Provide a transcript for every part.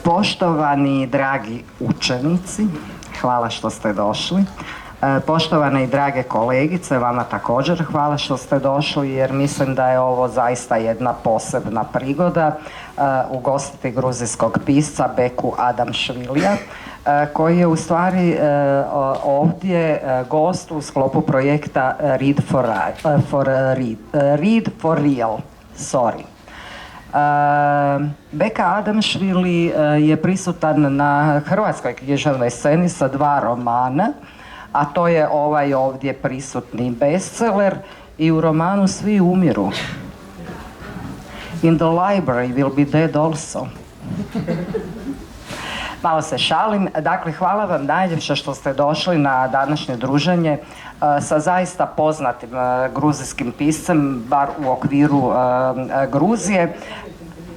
Poštovani dragi učenici, hvala što ste došli. Poštovane i drage kolegice, vama također hvala što ste došli, jer mislim da je ovo zaista jedna posebna prigoda ugostiti gruzijskog pisca Beku Adamašvilija, koji je u stvari ovdje gost u sklopu projekta Read for Real. Beka Adamašvili je prisutan na hrvatskoj književnoj sceni sa 2 romana, a to je ovaj ovdje prisutni bestseller i u romanu Svi umiru. In the library will be dead also. Malo se šalim. Dakle, hvala vam najljepše što ste došli na današnje druženje sa zaista poznatim gruzijskim piscem, bar u okviru Gruzije.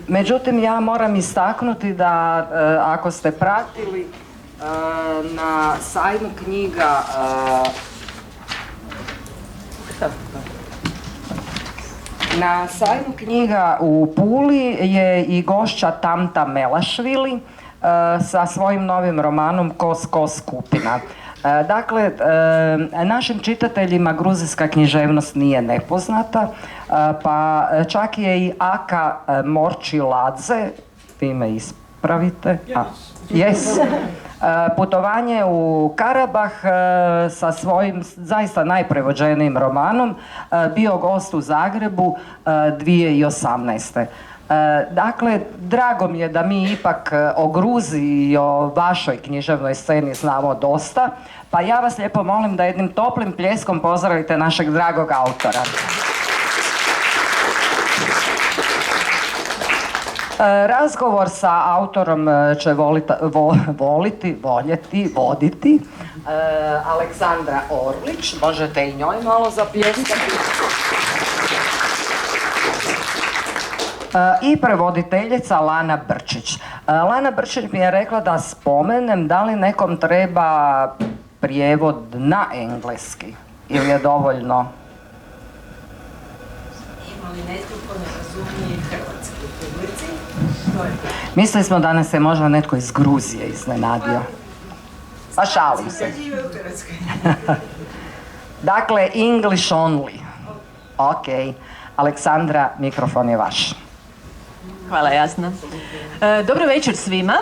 Međutim, ja moram istaknuti da ako ste pratili na sajmu knjiga u Puli je i gošća Tamta Melašvili sa svojim novim romanom Ko skupina. Dakle, našim čitateljima gruzijska književnost nije nepoznata, pa čak je i Aka Morčiladze, vi me ispravite, yes. Putovanje u Karabah sa svojim zaista najprevođenijim romanom bio gost u Zagrebu 2018. Dakle, drago mi je da mi ipak o Gruziji i o vašoj književnoj sceni znamo dosta, pa ja vas lijepo molim da jednim toplim pljeskom pozdravite našeg dragog autora. Razgovor sa autorom će voditi Aleksandra Orlić, možete i njoj malo zapljeskati. I prevoditeljica Lana Brčić. Lana Brčić mi je rekla da spomenem da li nekom treba prijevod na engleski ili je dovoljno. Ima li netko ne razumije hrvatski publici? Mislili smo da nas se možda netko iz Gruzije iznenadio. Pa šalim se. Dakle, English only. Ok. Aleksandra, mikrofon je vaš. Hvala, Jasna. Dobro večer svima.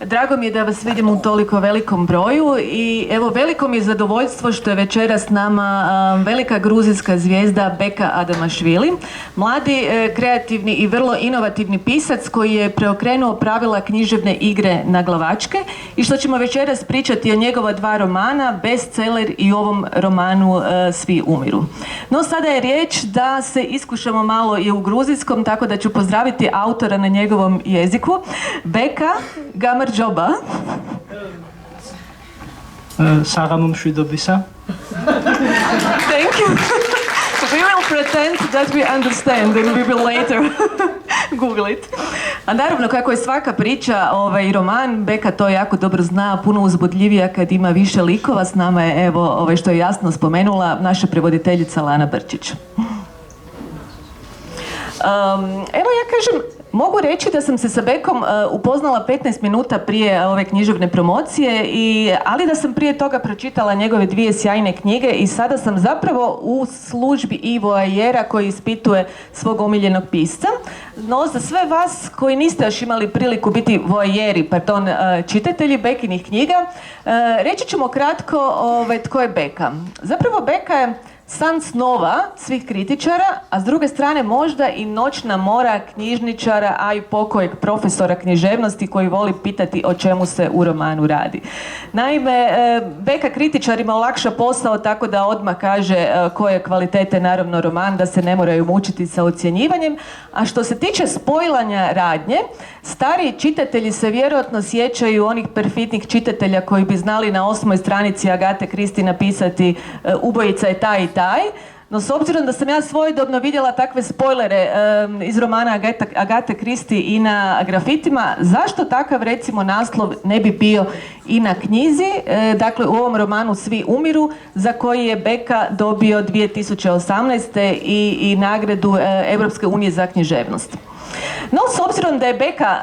Drago mi je da vas vidim u toliko velikom broju i evo veliko mi je zadovoljstvo što je večeras s nama velika gruzijska zvijezda Beka Adamašvili, mladi, kreativni i vrlo inovativni pisac koji je preokrenuo pravila književne igre na glavačke i što ćemo večeras pričati o njegova 2 romana, bestseller i ovom romanu Svi umiru. No sada je riječ da se iskušamo malo i u gruzijskom, tako da ću pozdraviti autora na njegovom jeziku. Beka Adamašvili. Joba. Saramum Shridobisa. Thank you. We will pretend that we understand and we will later Google it. A naravno, kako je svaka priča, roman, Beka to jako dobro zna, puno uzbudljivija kad ima više likova. S nama je, evo, što je Jasno spomenula, naša prevoditeljica Lana Brčić. Evo ja kažem, mogu reći da sam se sa Bekom upoznala 15 minuta prije ove književne promocije, ali da sam prije toga pročitala njegove 2 sjajne knjige i sada sam zapravo u službi Ivo Ajera koji ispituje svog omiljenog pisca. No, za sve vas koji niste još imali priliku biti voajeri, čitatelji Bekinih knjiga, reći ćemo kratko tko je Beka. Zapravo Beka je san snova svih kritičara, a s druge strane možda i noćna mora knjižničara, a i pokojeg profesora književnosti koji voli pitati o čemu se u romanu radi. Naime, Beka kritičarima olakša posao tako da odmah kaže koje kvalitete naravno roman, da se ne moraju mučiti sa ocjenjivanjem, a što se tiče spojlanja radnje, stariji čitatelji se vjerojatno sjećaju onih perfidnih čitatelja koji bi znali na 8. stranici Agate Kristi napisati ubojica je taj i taj. No, s obzirom da sam ja svojedobno vidjela takve spojlere iz romana Agate Kristi i na grafitima, zašto takav recimo naslov ne bi bio i na knjizi, dakle u ovom romanu Svi umiru, za koji je Beka dobio 2018. i nagradu Europske unije za književnost. No, s obzirom da je Beka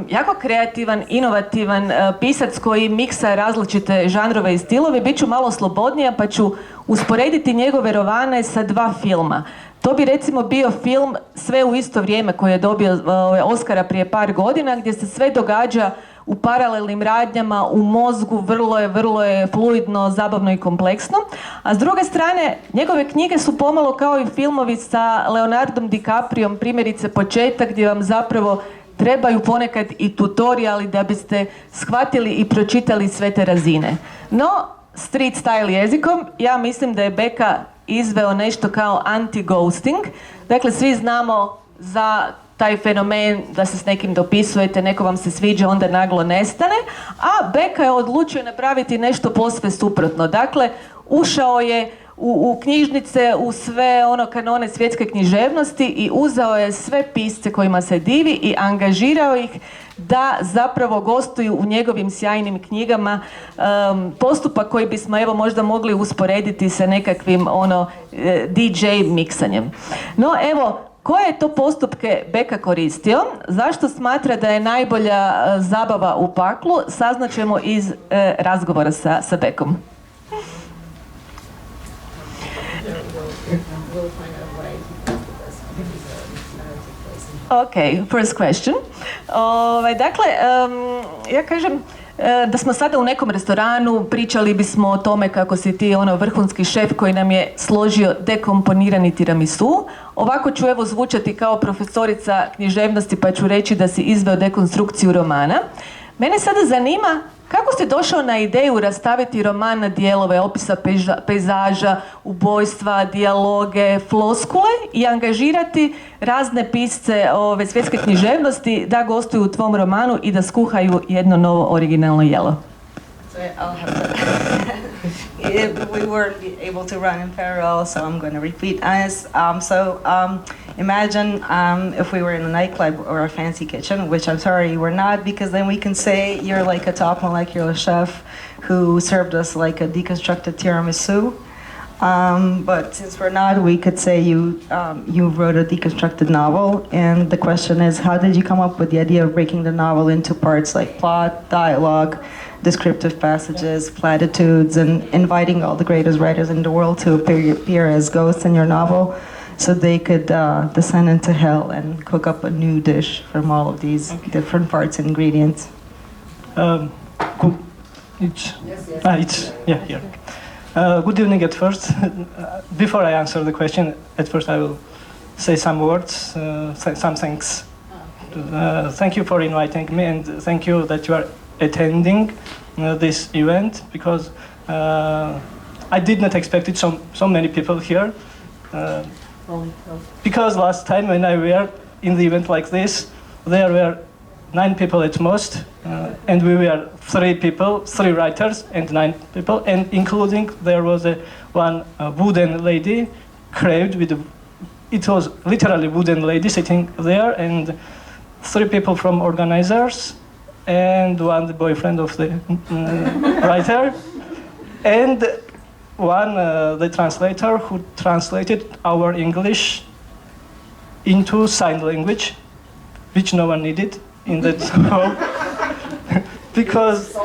jako kreativan, inovativan pisac koji miksa različite žanrove i stilove, bit ću malo slobodnija pa ću usporediti njegove romane sa 2 filma. To bi recimo bio film Sve u isto vrijeme koji je dobio Oscara prije par godina, gdje se sve događa u paralelnim radnjama, u mozgu, vrlo je fluidno, zabavno i kompleksno. A s druge strane, njegove knjige su pomalo kao i filmovi sa Leonardom DiCapriom, primjerice Početak, gdje vam zapravo trebaju ponekad i tutoriali da biste shvatili i pročitali sve te razine. No, street style jezikom, ja mislim da je Beka izveo nešto kao anti-ghosting. Dakle, svi znamo za taj fenomen da se s nekim dopisujete, neko vam se sviđa, onda naglo nestane, a Beka je odlučio napraviti nešto posve suprotno. Dakle, ušao je u knjižnice, u sve kanone svjetske književnosti i uzeo je sve pisce kojima se divi i angažirao ih da zapravo gostuju u njegovim sjajnim knjigama, postupak koji bismo možda mogli usporediti sa nekakvim DJ miksanjem. No evo, koje je to postupke Beka koristio? Zašto smatra da je najbolja zabava u paklu? Saznaćemo iz razgovora sa Bekom. Ok, first question. Dakle, ja kažem da smo sada u nekom restoranu, pričali bismo o tome kako si ti vrhunski šef koji nam je složio dekomponirani tiramisu. Ovako ću zvučati kao profesorica književnosti pa ću reći da si izveo dekonstrukciju romana. Mene sada zanima kako si došao na ideju rastaviti roman na dijelove opisa pejzaža, ubojstva, dijaloge, floskule i angažirati razne pisce svjetske književnosti da gostuju u tvom romanu i da skuhaju jedno novo originalno jelo. So I'll have to. We weren't able to run in parallel, so I'm going to repeat. Imagine if we were in a nightclub or a fancy kitchen, which I'm sorry we're not, because then we can say you're like a top molecular chef who served us like a deconstructed tiramisu. But since we're not, we could say you wrote a deconstructed novel, and the question is, how did you come up with the idea of breaking the novel into parts like plot, dialogue, descriptive passages, platitudes, and inviting all the greatest writers in the world to appear as ghosts in your novel, so they could descend into hell and cook up a new dish from all of these different parts and ingredients? Here. Good evening at first. Before I answer the question, at first I will say some words, some thanks. Thank you for inviting me, and thank you that you are attending this event, because I did not expect it so many people here. Because last time when I were in the event like this, there were 9 people at most, and we were 3 people, 3 writers and 9 people, and including there was one wooden lady carved with it was literally wooden lady sitting there, and 3 people from organizers, and one the boyfriend of the writer, and one the translator who translated our English into sign language, which no one needed in that home. Because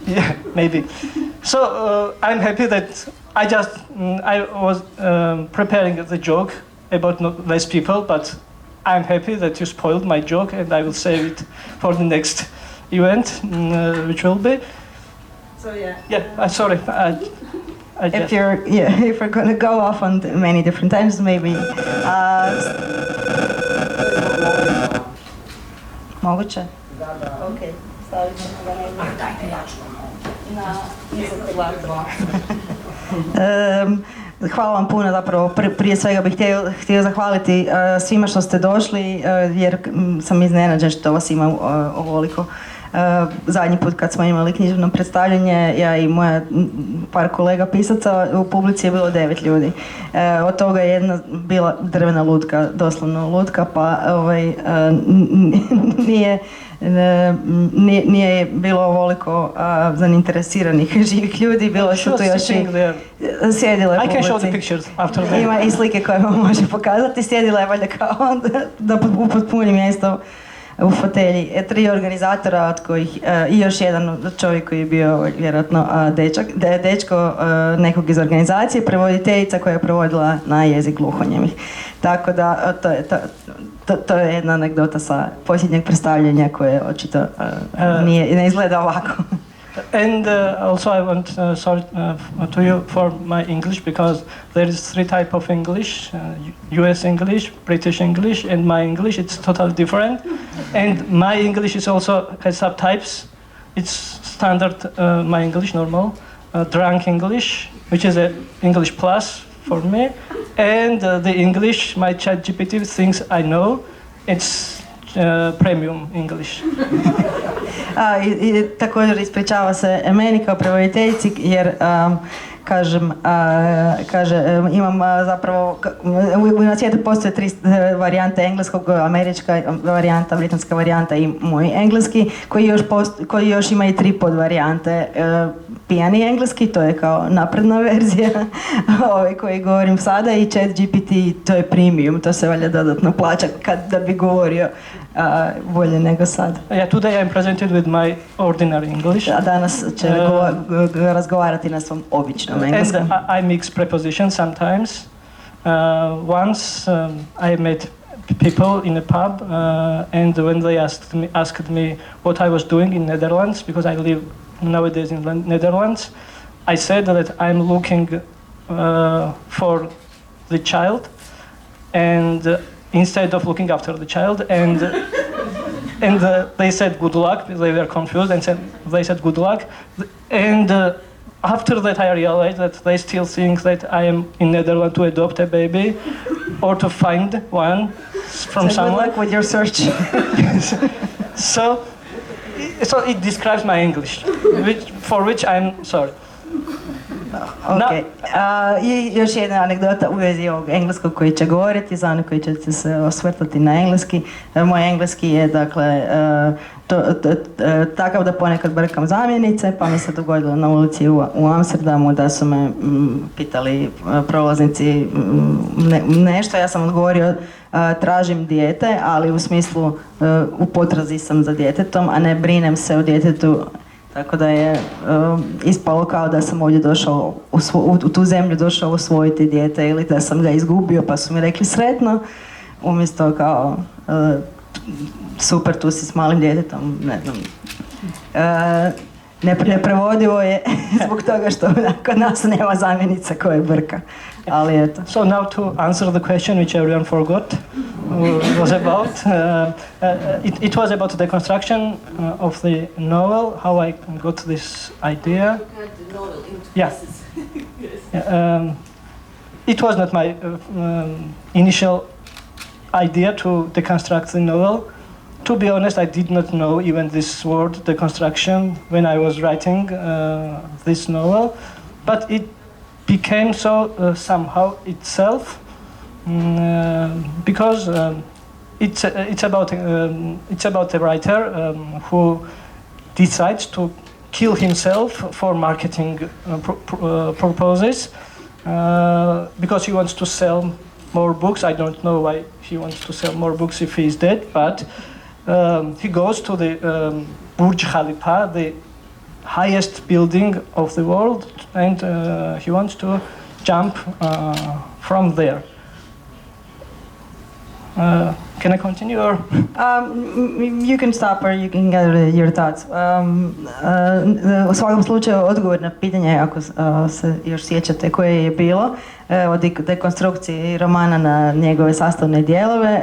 yeah, maybe. So I'm happy that I was preparing the joke about less people, but I'm happy that you spoiled my joke, and I will save it for the next event, which will be. So yeah. Yeah, sorry. If we're going to go off on many different times, maybe. Moguće? Da. Okay. Hvala vam puno, zapravo prije svega bih htio zahvaliti svima što ste došli, jer sam iznenađen što vas ima ovoliko. Zadnji put kad smo imali književno predstavljanje, ja i moja par kolega pisaca, u publici je bilo 9 ljudi. Od toga je jedna bila drvena lutka, doslovno lutka, pa nije bilo ovoliko zainteresiranih živih ljudi, bilo su tu još i sjedile u publici. Ima i slike koje vam može pokazati, sjedila je valjda kao da upotpuni mjesto u fotelji. 3 organizatora, od kojih i još jedan čovjek koji je bio vjerojatno dečko nekog iz organizacije, prevoditeljica koja je prevodila na jezik gluhonijemih. Tako da to je jedna anegdota sa posljednjeg predstavljanja koje očito ne izgleda ovako. And also I want sorry to you for my English, because there is 3 types of English, US English, British English, and my English. It's totally different. And my English is also has subtypes. It's standard my English, normal, drunk English, which is a English plus for me, and the English my ChatGPT thinks I know. It's premium English. I također ispričava se meni kao prevoditeljici jer imam zapravo, na svijetu postoje 3 varijante engleskog, američka varijanta, britanska varijanta i moj engleski, koji još ima i 3 podvarijante. Pijani engleski, to je kao napredna verzija, koji govorim sada, i ChatGPT, to je premium, to se valjda dodatno plaća da bi govorio bolje nego sad. Yeah, today I'm presented with my ordinary English. A danas će razgovarati na svom običnom engleskom. And I mix prepositions sometimes. Once I met people in a pub, and when they asked me what I was doing in Netherlands, because I live nowadays in Netherlands, I said that I'm looking for the child, and instead of looking after the child, and they said good luck. They were confused and they said good luck, and after that I realized that they still think that I am in Netherlands to adopt a baby or to find one from someone. Good luck with your search. So it describes my English, for which I'm sorry. Okay. I još jedna anegdota u vezi ovog engleskog koji će govoriti, za one koji će se osvrtati na engleski. Moj engleski je, dakle, takav da ponekad brkam zamjenice, pa mi se dogodilo na ulici u Amsterdamu da su me pitali prolaznici nešto, ja sam odgovorio tražim dijete, ali u smislu u potrazi sam za djetetom, a ne brinem se o djetetu. Tako da je ispalo kao da sam ovdje došao, u tu zemlju došao usvojiti dijete ili da sam ga izgubio, pa su mi rekli sretno, umjesto kao super, tu si s malim djetetom, ne znam. Neprevodivo je zbog toga što kod nas nema zamjenica koje brka. Ali eto. So now to answer the question which everyone forgot was about. It was about the construction of the novel, how I got this idea. Yeah. It was not my initial idea to deconstruct the novel. To be honest, I did not know even this word, deconstruction, when I was writing this novel, but it became so somehow itself, because it's about a writer who decides to kill himself for marketing purposes, because he wants to sell more books. I don't know why he wants to sell more books if he's dead, but he goes to the Burj Khalifa, the highest building of the world, and he wants to jump from there. Can I continue or? You can stop or you can gather your thoughts. U svakom slučaju odgovor na pitanje, ako se još sjećate koje je bilo, o dekonstrukciji romana na njegove sastavne dijelove.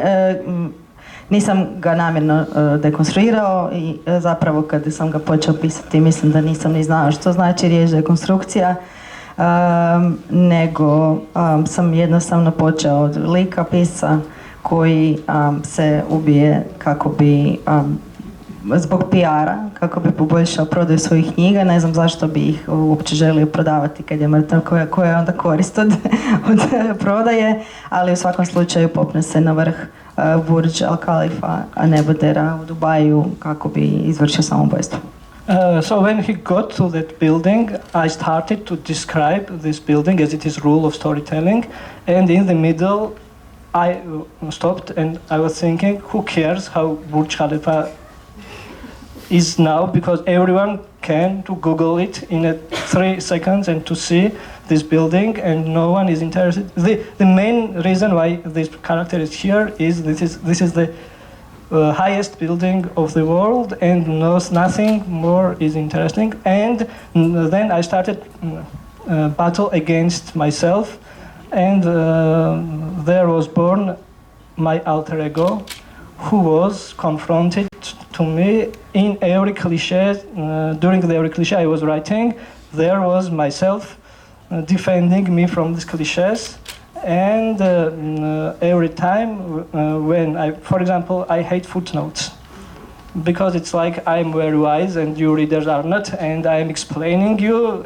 Nisam ga namjerno dekonstruirao i zapravo kada sam ga počeo pisati mislim da nisam ni znao što znači riječ dekonstrukcija, nego sam jednostavno počeo od lika pisca koji se ubije kako bi zbog PR-a, kako bi poboljšao prodaju svojih knjiga. Ne znam zašto bi ih uopće želio prodavati kad je mrtav, koja je onda korist od prodaje, ali u svakom slučaju popne se na vrh Burj Al Khalifa, a nebodera u Dubaju kako bi izvršio samoubojstvo. So when he got to that building, I started to describe this building as it is rule of storytelling, and in the middle I stopped and I was thinking, who cares how Burj Khalifa is now, because everyone can to Google it in 3 seconds and to see this building, and no one is interested. The main reason why this character is here is this is the highest building of the world, and nothing more is interesting. And then I started battle against myself, and there was born my alter ego, who was confronted to me in every cliche. During every cliche I was writing, there was myself defending me from these cliches. And every time when for example, I hate footnotes, because it's like I'm very wise and you readers are not, and I'm explaining you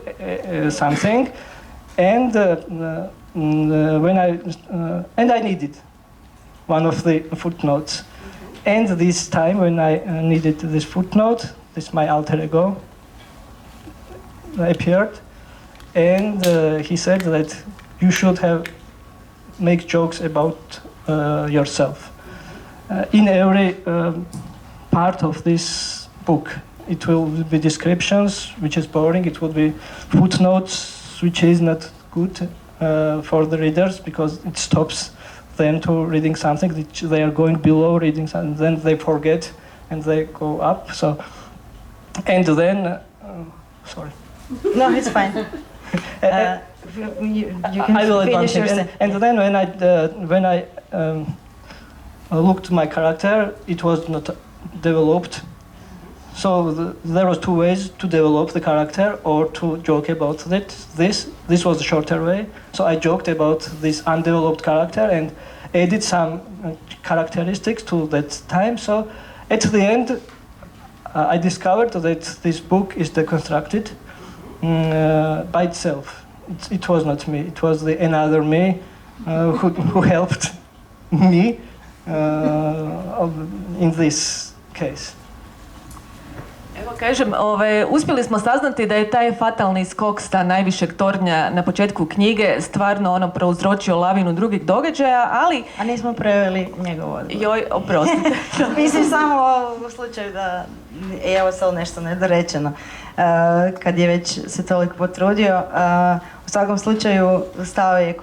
something, and when I needed one of the footnotes, and this time when I needed this footnote, this my alter ego appeared, and he said that you should make jokes about yourself. In every part of this book, it will be descriptions, which is boring. It will be footnotes, which is not good for the readers, because it stops them to reading something which they are going below reading something, then they forget and they go up. So, and then, sorry. No, it's fine. You can I will finish your advance. And then when I looked at my character, it was not developed. So there was 2 ways to develop the character, or to joke about it. This was the shorter way. So I joked about this undeveloped character and added some characteristics to that time. So at the end, I discovered that this book is deconstructed by itself. It was not me. It was another me who helped me in this case. Evo kažem, uspjeli smo saznati da je taj fatalni skok sa najvišeg tornja na početku knjige stvarno prouzročio lavinu drugih događaja, ali... A nismo preveli njegov odgovor. Joj, oprostite. Mislim samo u slučaju da, evo sad nešto nedorečeno, kad je već se toliko potrudio, u svakom slučaju stao je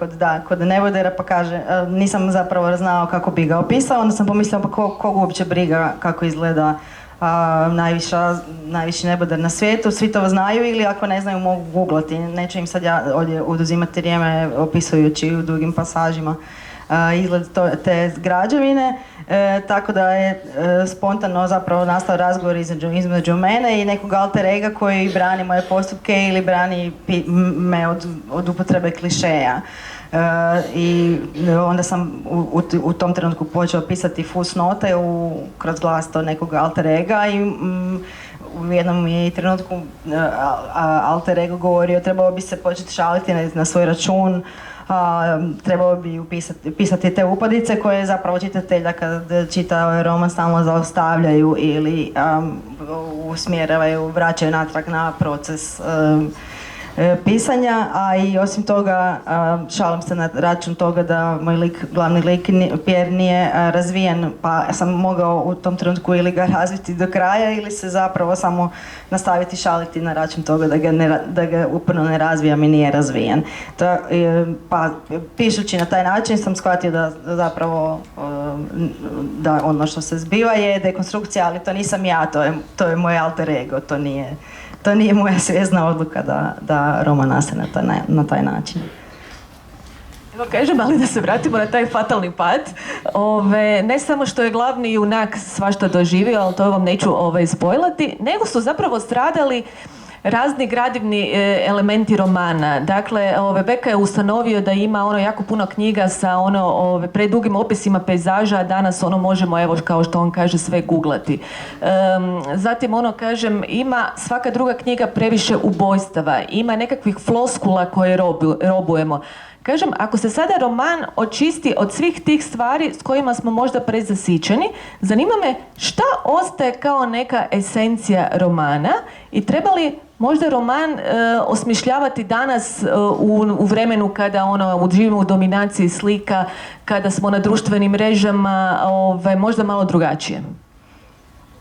kod nebodera pa kaže, nisam zapravo znao kako bi ga opisao, onda sam pomislila pa kog uopće briga kako izgleda najviši neboder na svijetu, svi to znaju ili ako ne znaju mogu googlati. Neću im sad ja ovdje oduzimati vrijeme opisujući u dugim pasažima izgled te građevine, tako da je spontano zapravo nastao razgovor između mene i nekog alter ega koji brani moje postupke ili brani me od upotrebe klišeja. I onda sam u tom trenutku počela pisati fusnote kroz glas to nekog alter ega i u jednom je trenutku alter ego govorio trebao bi se početi šaliti na svoj račun, trebao bi pisati te upadice koje zapravo čitatelja kad čita ovaj roman stalno zaustavljaju ili usmjeravaju, vraćaju natrag na proces pisanja, a i osim toga šalim se na račun toga da moj glavni lik Pierre nije razvijen, pa sam mogao u tom trenutku ili ga razviti do kraja ili se zapravo samo nastaviti šaliti na račun toga da ga uporno ne razvijam i nije razvijen. Pa pišući na taj način sam shvatio da zapravo da ono što se zbiva je dekonstrukcija, ali to nisam ja, to je moj alter ego, to nije moja svjesna odluka da roman nastane na taj način. Evo kažem, ali da se vratimo na taj fatalni pad. Ne samo što je glavni junak svašta doživio, ali to vam neću spojlati, nego su zapravo stradali razni gradivni elementi romana. Dakle, Beka je ustanovio da ima jako puno knjiga sa predugim opisima pejzaža, a danas možemo, evo, kao što on kaže, sve googlati. Zatim, kažem, ima svaka druga knjiga previše ubojstava, ima nekakvih floskula koje robujemo. Kažem, ako se sada roman očisti od svih tih stvari s kojima smo možda prezasićeni, zanima me šta ostaje kao neka esencija romana i treba li možda roman osmišljavati danas u vremenu kada živimo u dominaciji slika, kada smo na društvenim mrežama, možda malo drugačije.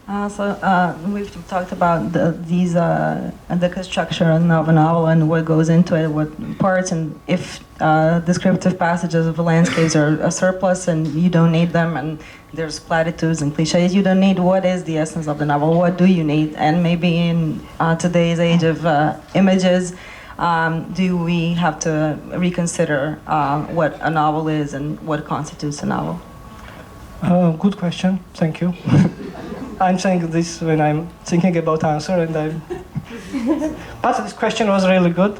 We've talked about the structure of a novel and what goes into it, what parts, and if descriptive passages of the landscapes are a surplus and you don't need them, and there's platitudes and cliches you don't need, what is the essence of the novel? What do you need? And maybe in today's age of images, do we have to reconsider what a novel is and what constitutes a novel? Good question, thank you. I'm saying this when I'm thinking about answer, and but this question was really good.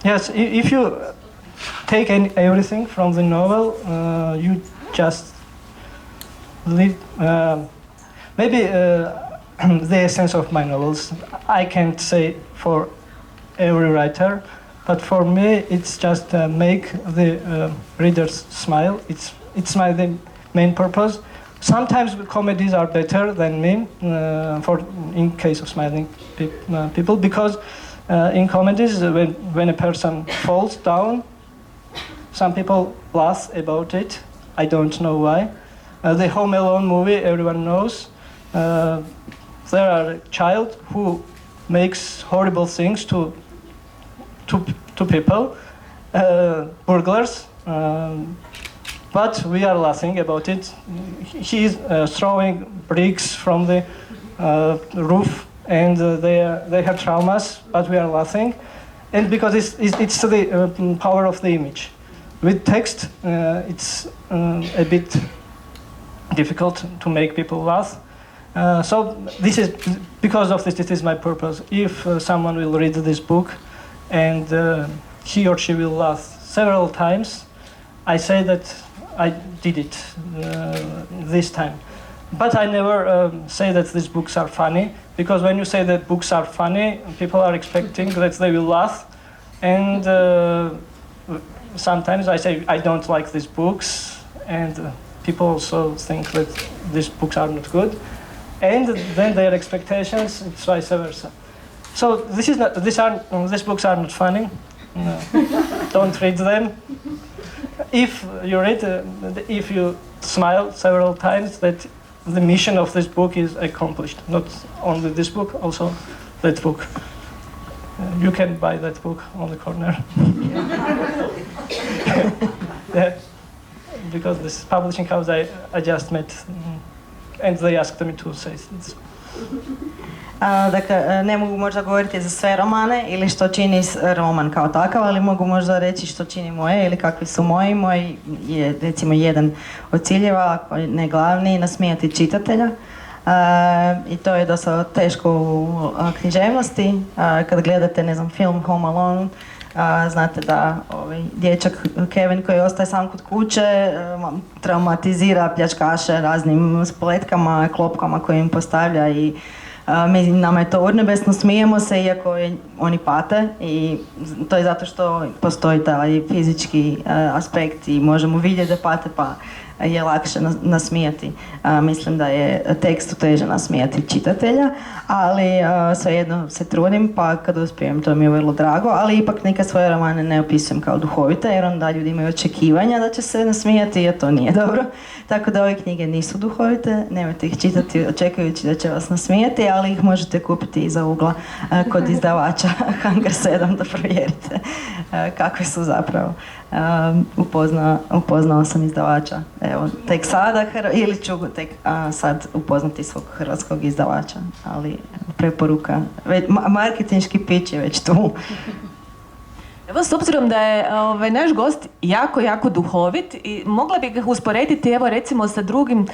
Yes, if you take everything from the novel, you just leave. Maybe the essence of my novels, I can't say for every writer, but for me, it's just make the readers smile. It's the main purpose. Sometimes comedies are better than me, in case of smiling people, because in comedies, when a person falls down, some people laugh about it. I don't know why. The Home Alone movie, everyone knows. There are a child who makes horrible things to people, burglars. But we are laughing about it. He is throwing bricks from the roof, and they have traumas, but we are laughing. And because it's the power of the image. With text, it's a bit difficult to make people laugh. So this is, because of this is my purpose. If someone will read this book and he or she will laugh several times, I say that I did it this time. But I never say that these books are funny, because when you say that books are funny, people are expecting that they will laugh. And sometimes I say I don't like these books, and people also think that these books are not good. And then their expectations, it's vice versa. So these books are not funny. No. Don't read them. If you read, if you smile several times, that the mission of this book is accomplished. Not only this book, also that book. You can buy that book on the corner. Yeah. Because this publishing house I just met, and they asked me to say this. Dakle, ne mogu možda govoriti za sve romane ili što čini roman kao takav, ali mogu možda reći što čini moje ili kakvi su moji. Moj je, recimo, jedan od ciljeva, ne glavni, nasmijati čitatelja. I to je dosta teško u književnosti. Kad gledate, ne znam, film Home Alone, znate da dječak Kevin koji ostaje sam kod kuće traumatizira pljačkaše raznim spletkama, klopkama koje im postavlja i nama je to urnebesno, smijemo se iako oni pate, i to je zato što postoji taj fizički aspekt i možemo vidjeti da pate, pa je lakše nasmijati. Mislim da je tekstu teže nasmijati čitatelja, ali svejedno se trudim, pa kad uspijem to mi je vrlo drago, ali ipak neka svoje romane ne opisujem kao duhovite, jer onda ljudi imaju očekivanja da će se nasmijati, a to nije dobro. Tako da ove knjige nisu duhovite, nemojte ih čitati očekujući da će vas nasmijati, ali ih možete kupiti iza ugla kod izdavača Hangar 7 da provjerite kakve su zapravo. Upoznao sam izdavača, evo, tek sada, ili ću tek sad upoznati svog hrvatskog izdavača, ali preporuka, marketinški pitch je već tu. Evo, s obzirom da je naš gost jako duhovit i mogla bih ga usporediti, evo recimo sa drugim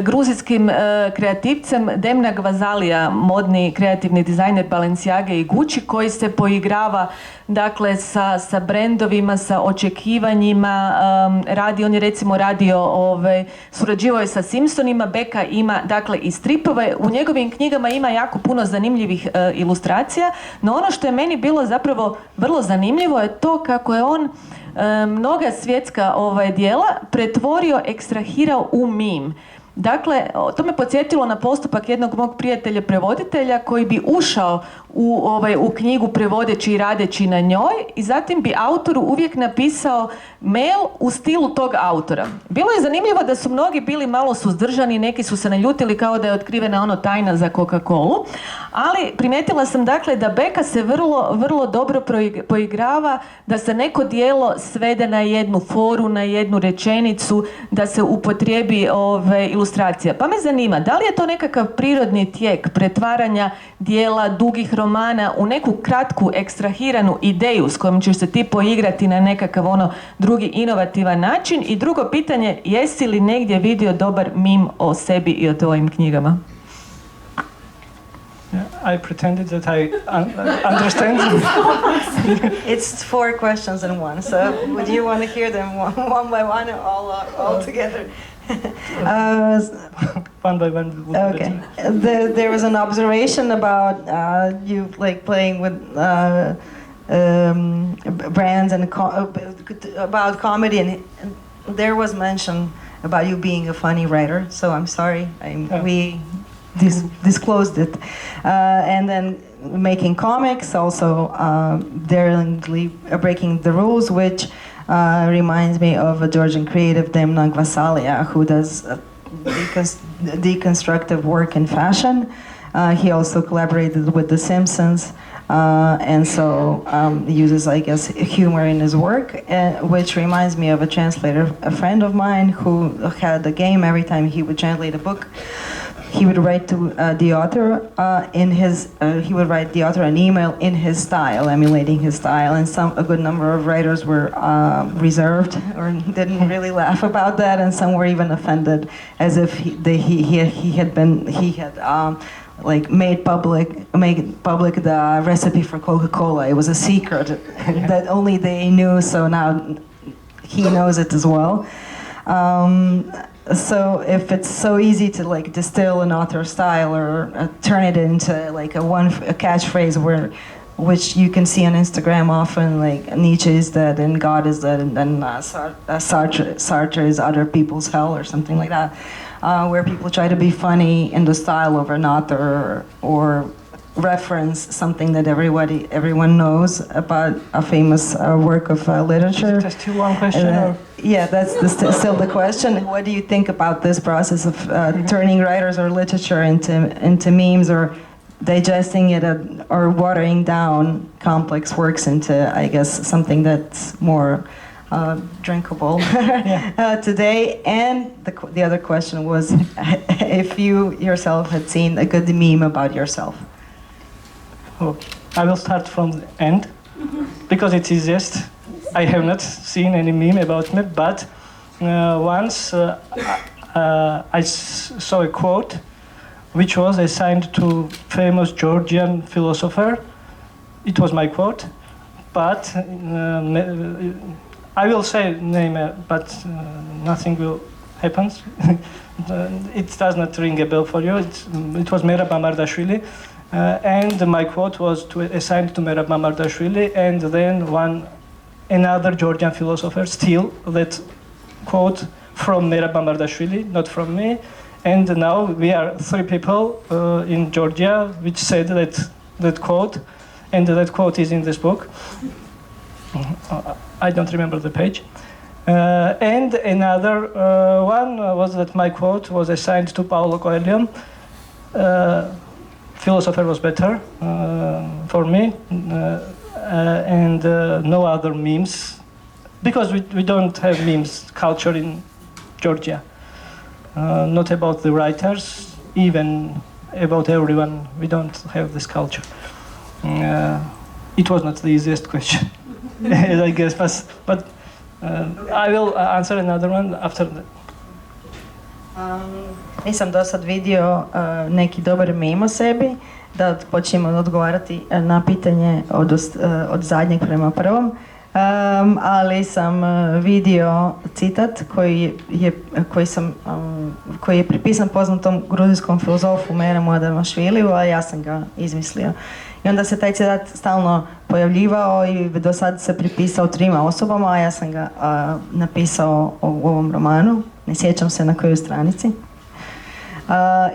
gruzijskim kreativcem Demna Gvazalija, modni kreativni dizajner Balenciage i Gucci, koji se poigrava dakle sa brendovima, sa očekivanjima, on je recimo radio, surađivao je sa Simpsonima. Beka ima dakle i stripove, u njegovim knjigama ima jako puno zanimljivih ilustracija, no ono što je meni bilo zapravo vrlo zanimljivo je to kako je on mnoga svjetska djela pretvorio, ekstrahirao u meme. Dakle, to me podsjetilo na postupak jednog mog prijatelja prevoditelja koji bi ušao u knjigu prevodeći i radeći na njoj i zatim bi autoru uvijek napisao mail u stilu tog autora. Bilo je zanimljivo da su mnogi bili malo suzdržani, neki su se naljutili kao da je otkrivena tajna za Coca-Colu, ali primijetila sam dakle da Beka se vrlo dobro poigrava da se neko djelo svede na jednu foru, na jednu rečenicu, da se upotrijebi ilustracija. Pa me zanima, da li je to nekakav prirodni tijek pretvaranja dijela dugih romana u neku kratku, ekstrahiranu ideju s kojom ćeš se ti poigrati na nekakav drugi inovativan način? I drugo pitanje, jesi li negdje vidio dobar mim o sebi i o tvojim knjigama? I pretended that I understand. It's 4 questions in one, so would you want to hear them one by one or all together? One by one. Okay. There was an observation about you like playing with brands and about comedy, and there was mention about you being a funny writer. So I'm sorry, we disclosed it, and then making comics, also daringly breaking the rules, which reminds me of a Georgian creative, Demna Gvazalija, who does deconstructive work in fashion. He also collaborated with The Simpsons, and so uses, I guess, humor in his work, which reminds me of a translator, a friend of mine, who had a game. Every time he would translate a book, he would write to the author he would write the author an email in his style, emulating his style, and a good number of writers were reserved or didn't really laugh about that, and some were even offended, as if he had like made public the recipe for Coca-Cola. It was a secret that only they knew, so now he knows it as well. So if it's so easy to like distill an author's style or turn it into like a catchphrase which you can see on Instagram often, like Nietzsche is dead and God is dead, and then Sartre is other people's hell or something like that, where people try to be funny in the style of an author or reference something that everyone knows about a famous work of literature. Just still one question? Yeah, that's still the question. What do you think about this process of turning writers or literature into memes, or digesting it or watering down complex works into, I guess, something that's more drinkable today? And the other question was if you yourself had seen a good meme about yourself. Okay. I will start from the end, because it's easiest. I have not seen any meme about me, but once I saw a quote which was assigned to famous Georgian philosopher. It was my quote, but I will say name, but nothing will happen. It does not ring a bell for you. It was Beka Adamashvili. And my quote was assigned to Beka Adamashvili, and then another Georgian philosopher steal that quote from Beka Adamashvili, not from me. And now we are 3 people in Georgia which said that quote, and that quote is in this book. I don't remember the page. And another one was that my quote was assigned to Paulo Coelho. Philosopher was better for me, and no other memes, because we don't have memes culture in Georgia. Not about the writers, even about everyone. We don't have this culture. It was not the easiest question. I guess, but I will answer another one after that. Nisam do sad vidio neki dobar meme o sebi, da počnemo odgovarati na pitanje od zadnjeg prema prvom, ali sam vidio citat koji je pripisan poznatom gruzijskom filozofu Beka Adamašviliju, a ja sam ga izmislio. I onda se taj citat stalno pojavljivao i do sad se pripisao 3 osobama, a ja sam ga napisao u ovom romanu. Ne sjećam se na kojoj stranici.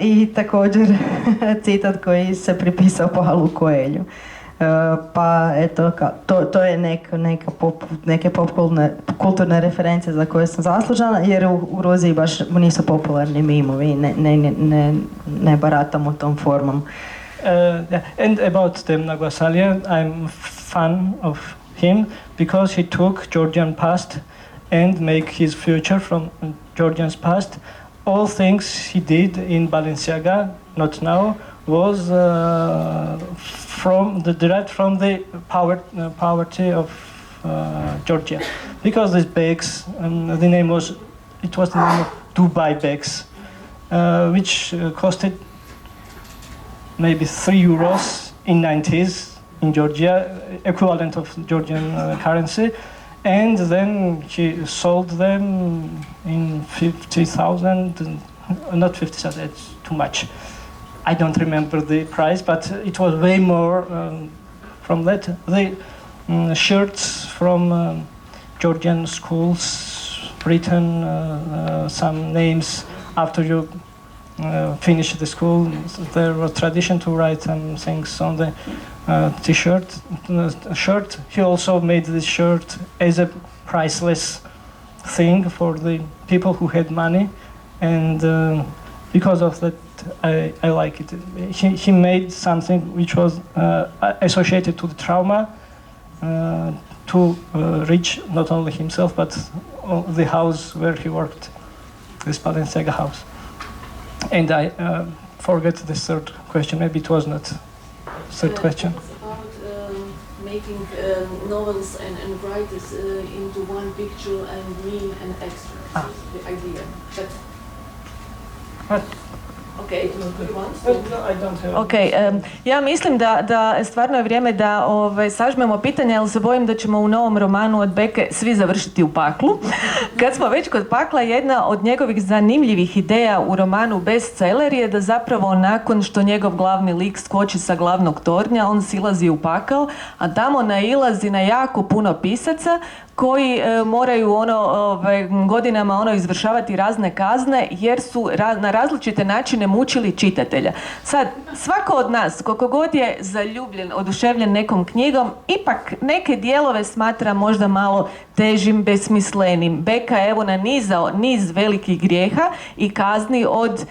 I također citat koji se pripisao Paulu Coelhu. Pa eto, to je neke kulturne referencije za koje sam zaslužena, jer u Gruziji baš nisu popularni mimovi, ne baratamo tom formom. And about Temna Gvasalia, I'm fan of him because he took Georgian past and make his future from Georgian's past. All things he did in Balenciaga, not now, was derived from the poverty of Georgia, because these bags, the name was the name of Dubai bags, which costed maybe €3 in 90s in Georgia, equivalent of Georgian currency. And then he sold them in 50,000, not 50,000, it's too much. I don't remember the price, but it was way more from that. The shirts from Georgian schools, written some names after you finish the school. There was tradition to write some things on the t-shirt, shirt. He also made this shirt as a priceless thing for the people who had money, and because of that, I like it. He made something which was associated to the trauma, to reach not only himself but the house where he worked, this Balenciaga house. And I forget the third question. Maybe it was not third question. It's about making novels and writers into one picture and meme and extra. The idea. What? Okay, you want? No, I don't have. Ok, ja mislim da stvarno je vrijeme da sažmemo pitanje, ali se bojim da ćemo u novom romanu od Beke svi završiti u paklu. Kad smo već kod pakla, jedna od njegovih zanimljivih ideja u romanu Bestseller je da zapravo nakon što njegov glavni lik skoči sa glavnog tornja, on silazi u pakao, a tamo nailazi na jako puno pisaca koji moraju godinama izvršavati razne kazne jer su na različite načine mučili čitatelja. Sad, svako od nas, koliko god je zaljubljen, oduševljen nekom knjigom, ipak neke dijelove smatra možda malo težim, besmislenim. Beka je nanizao niz velikih grijeha i kazni od,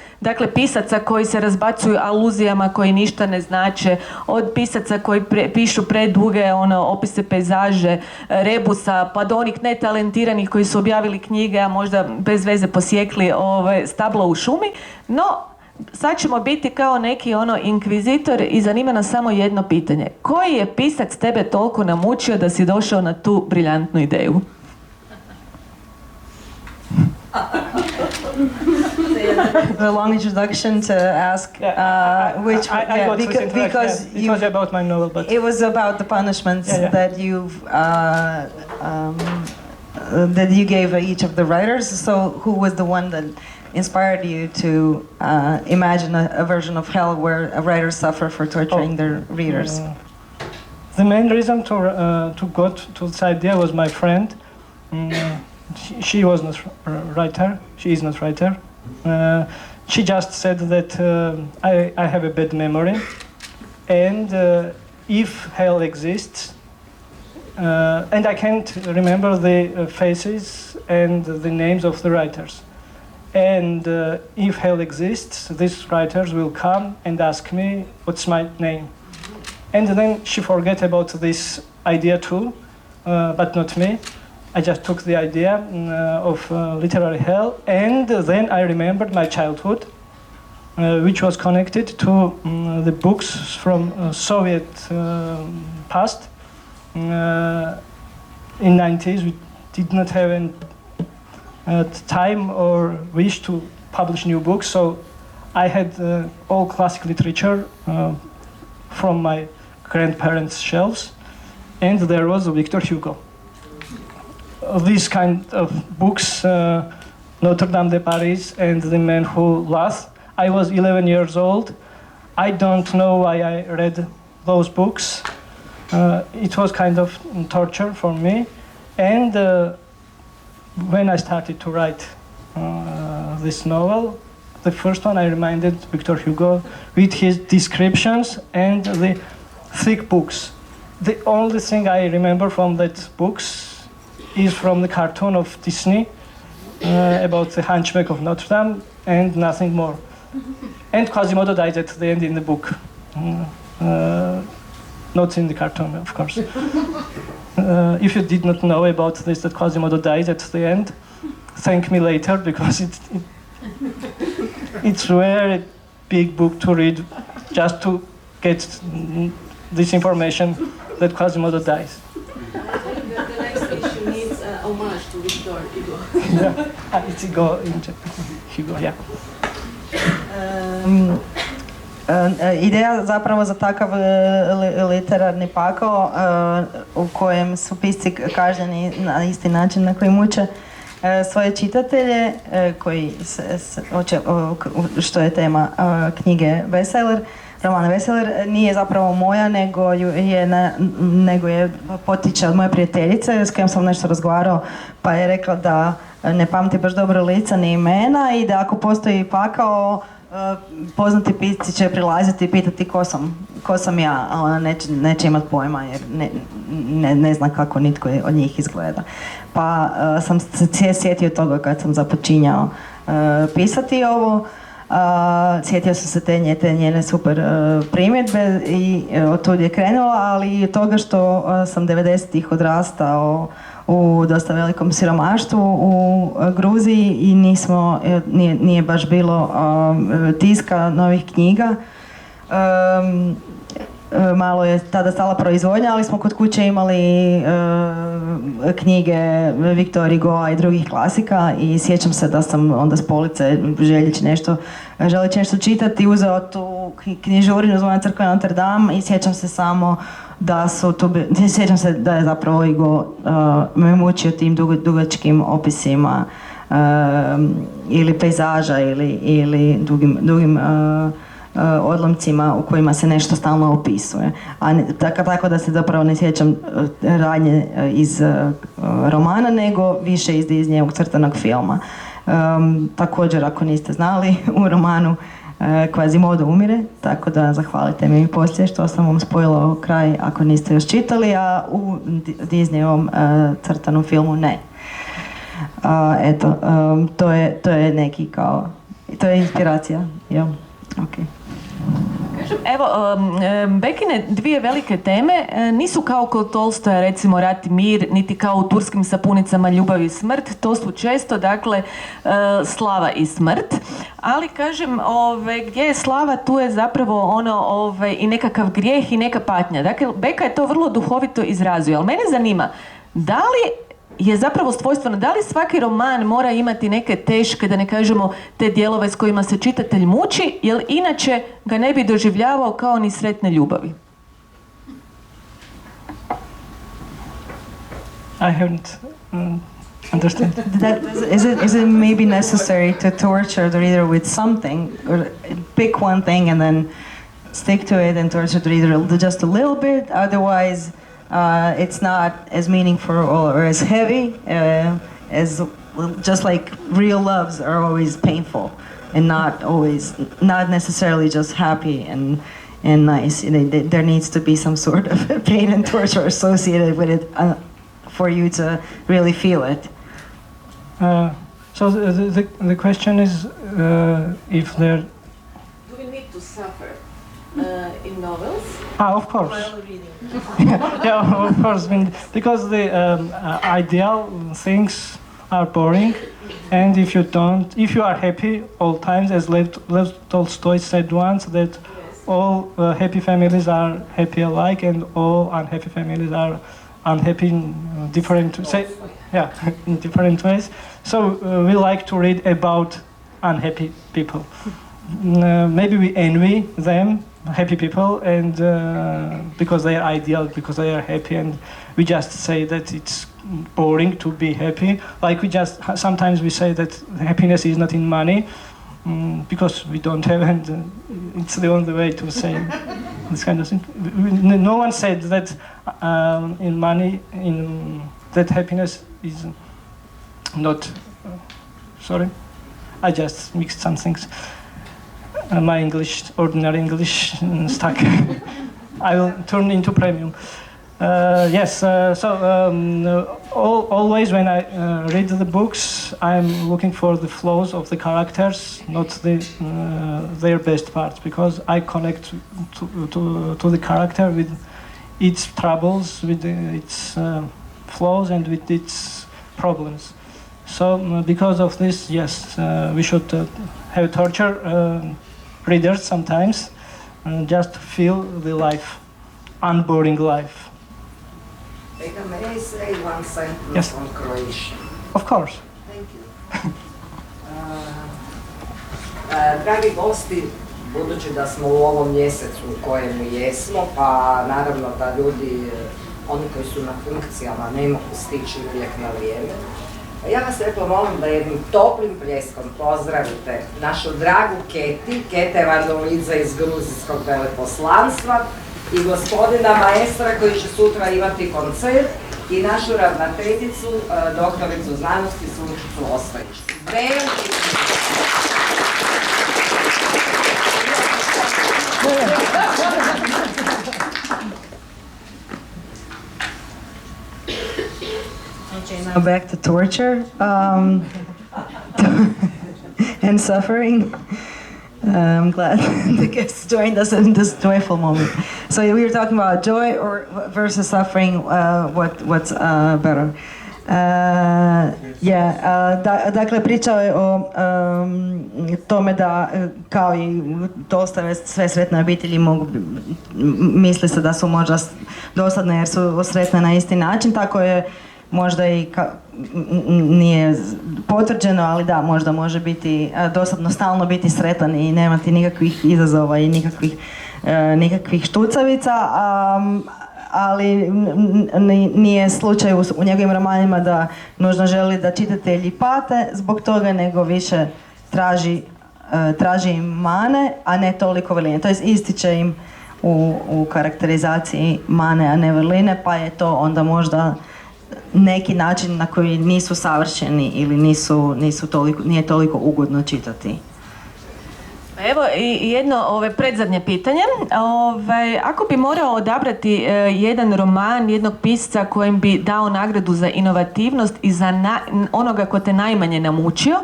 pisaca koji se razbacuju aluzijama koji ništa ne znače, od pisaca koji pišu preduge opise pejzaže, rebusa, pa do onih netalentiranih koji su objavili knjige, a možda bez veze posjekli stablo u šumi. No, sad ćemo biti kao neki inkvizitor i zanima nas samo jedno pitanje. Koji je pisac tebe toliko namučio da si došao na tu briljantnu ideju? The long introduction to ask which I got because it was about my novel, but it was about the punishments that you gave each of the writers. So who was the one that inspired you to imagine a version of hell where writers suffer for torturing their readers? The main reason to go to this idea was my friend. She was not a writer. She is not a writer. She just said that I have a bad memory, and if hell exists, and I can't remember the faces and the names of the writers. And if hell exists, these writers will come and ask me, what's my name? And then she forget about this idea too, but not me. I just took the idea of literary hell, and then I remembered my childhood, which was connected to the books from Soviet past. in 90s we did not have any time or wish to publish new books, so I had all classic literature from my grandparents' shelves, and there was Victor Hugo. These kind of books, Notre Dame de Paris and The Man Who Laughs. I was 11 years old. I don't know why I read those books. It was kind of torture for me. And when I started to write this novel, the first one I reminded Victor Hugo with his descriptions and the thick books. The only thing I remember from that books is from the cartoon of Disney about the Hunchback of Notre Dame and nothing more. And Quasimodo died at the end in the book. Not in the cartoon, of course. If you did not know about this, that Quasimodo died at the end, thank me later, because it's a very big book to read just to get this information that Quasimodo dies. The next issue needs a homage to Victor Hugo. Yeah, it's Hugo, yeah. Ideja zapravo za takav literarni pakao u kojem su pisci kažnjeni na isti način na koji muče svoje čitatelje, koji što je tema knjige bestseller, romana bestseller, nije zapravo moja, nego je potiče od moje prijateljice s kojom sam nešto razgovarao, pa je rekla da ne pamti baš dobro lica ni imena i da ako postoji pakao, poznati pisci će prilaziti i pitati ko sam ja, a ona neće imati pojma jer ne zna kako nitko od njih izgleda. Pa sam se sjetio toga kad sam započinjao pisati ovo. Sjetio sam se te njene super primjedbe i od tud je krenula, ali i toga što sam 90-ih odrastao u dosta velikom siromaštvu u Gruziji i nije baš bilo tiska novih knjiga. Malo je tada stala proizvodnja, ali smo kod kuće imali knjige Victor Hugoa i drugih klasika i sjećam se da sam onda s police želeći nešto čitati uzeo tu knjižurinu zvona Crkve Notre Dame i sjećam se samo sjećam se da je zapravo Hugo me mučio tim dugačkim opisima ili pejzaža ili dugim odlomcima u kojima se nešto stalno opisuje. Tako da se zapravo ne sjećam radnje iz romana, nego više iz Disneyevog crtanog filma. Također, ako niste znali, u romanu Quasimodo umire, tako da zahvalite mi poslije što sam vam spojila kraj ako niste još čitali, a u Disneyevom crtanom filmu ne. Eto, to je neki kao, to je inspiracija, jel? Okay. Evo, Bekine dvije velike teme nisu kao kod Tolstoja, recimo Rat i mir, niti kao u Turskim sapunicama Ljubav i smrt, to su često, dakle, slava i smrt, ali kažem, gdje je slava, tu je zapravo i nekakav grijeh i neka patnja. Dakle, Beka je to vrlo duhovito izrazio, ali mene zanima, da li je zapravo svojstveno, da li svaki roman mora imati neke teške, da ne kažemo te dijelove s kojima se čitatelj muči, jer inače ga ne bi doživljavao kao ni sretne ljubavi? I haven't understand. Is it maybe necessary to torture the reader with something, or pick one thing and then stick to it and torture the reader just a little bit, otherwise it's not as meaningful or as heavy as just like real loves are always painful and not necessarily just happy and nice. There needs to be some sort of pain and torture associated with it for you to really feel it. So the question is if there... Do we need to suffer in novels? Of course. While reading. Yeah, of course. Because the ideal things are boring, and if you are happy all times, as Lev Tolstoy said once, that all happy families are happy alike, and all unhappy families are unhappy in different in different ways. So we like to read about unhappy people. Maybe we envy them, happy people, and because they are ideal, because they are happy, and we just say that it's boring to be happy. Like sometimes we say that happiness is not in money, because we don't have, and it's the only way to say this kind of thing. No one said that in money, that happiness is not. Sorry, I just mixed some things. My English, ordinary English, stuck. I will turn into premium. Always when I read the books, I'm looking for the flaws of the characters, not their best parts, because I connect to the character with its troubles, with its flaws, and with its problems. So because of this, yes, we should have torture readers sometimes, just feel the life, unboring life. Beka, may I say one sentence Yes. on Croatian? Of course. Thank you. Dragi gosti, budući da smo u ovom mjesecu u kojemu jesmo, pa naravno da ljudi, oni koji su na funkcijama, ne mogu stići uvijek na vrijeme, ja vas lijepo molim da jednim toplim pljeskom pozdravite našu dragu Kete Vandolidze iz gruzijskog veleposlanstva i gospodina maestra koji će sutra imati koncert i našu ravnateljicu, doktoricu znanosti Sunčicu Osvajić. Okay, now back to torture and suffering. I'm glad the guests joined us in this joyful moment. So we were talking about joy versus suffering. What's better? Dakle, pričao je o tome da kao i dosta sve sretne obitelji misli se da su možda dosadne jer su sretne na isti način, tako je možda i nije potvrđeno, ali da, možda može biti dosadno stalno biti sretan i nemati nikakvih izazova i nikakvih štucavica, ali nije slučaj u njegovim romanima da nužno želi da čitatelji pate zbog toga, nego više traži im mane, a ne toliko vrline. To je ističe im u karakterizaciji mane, a ne vrline, pa je to onda možda neki način na koji nisu savršeni ili nije toliko ugodno čitati. Evo i jedno predzadnje pitanje. Ako bi morao odabrati jedan roman, jednog pisca kojem bi dao nagradu za inovativnost i za onoga ko te najmanje namučio,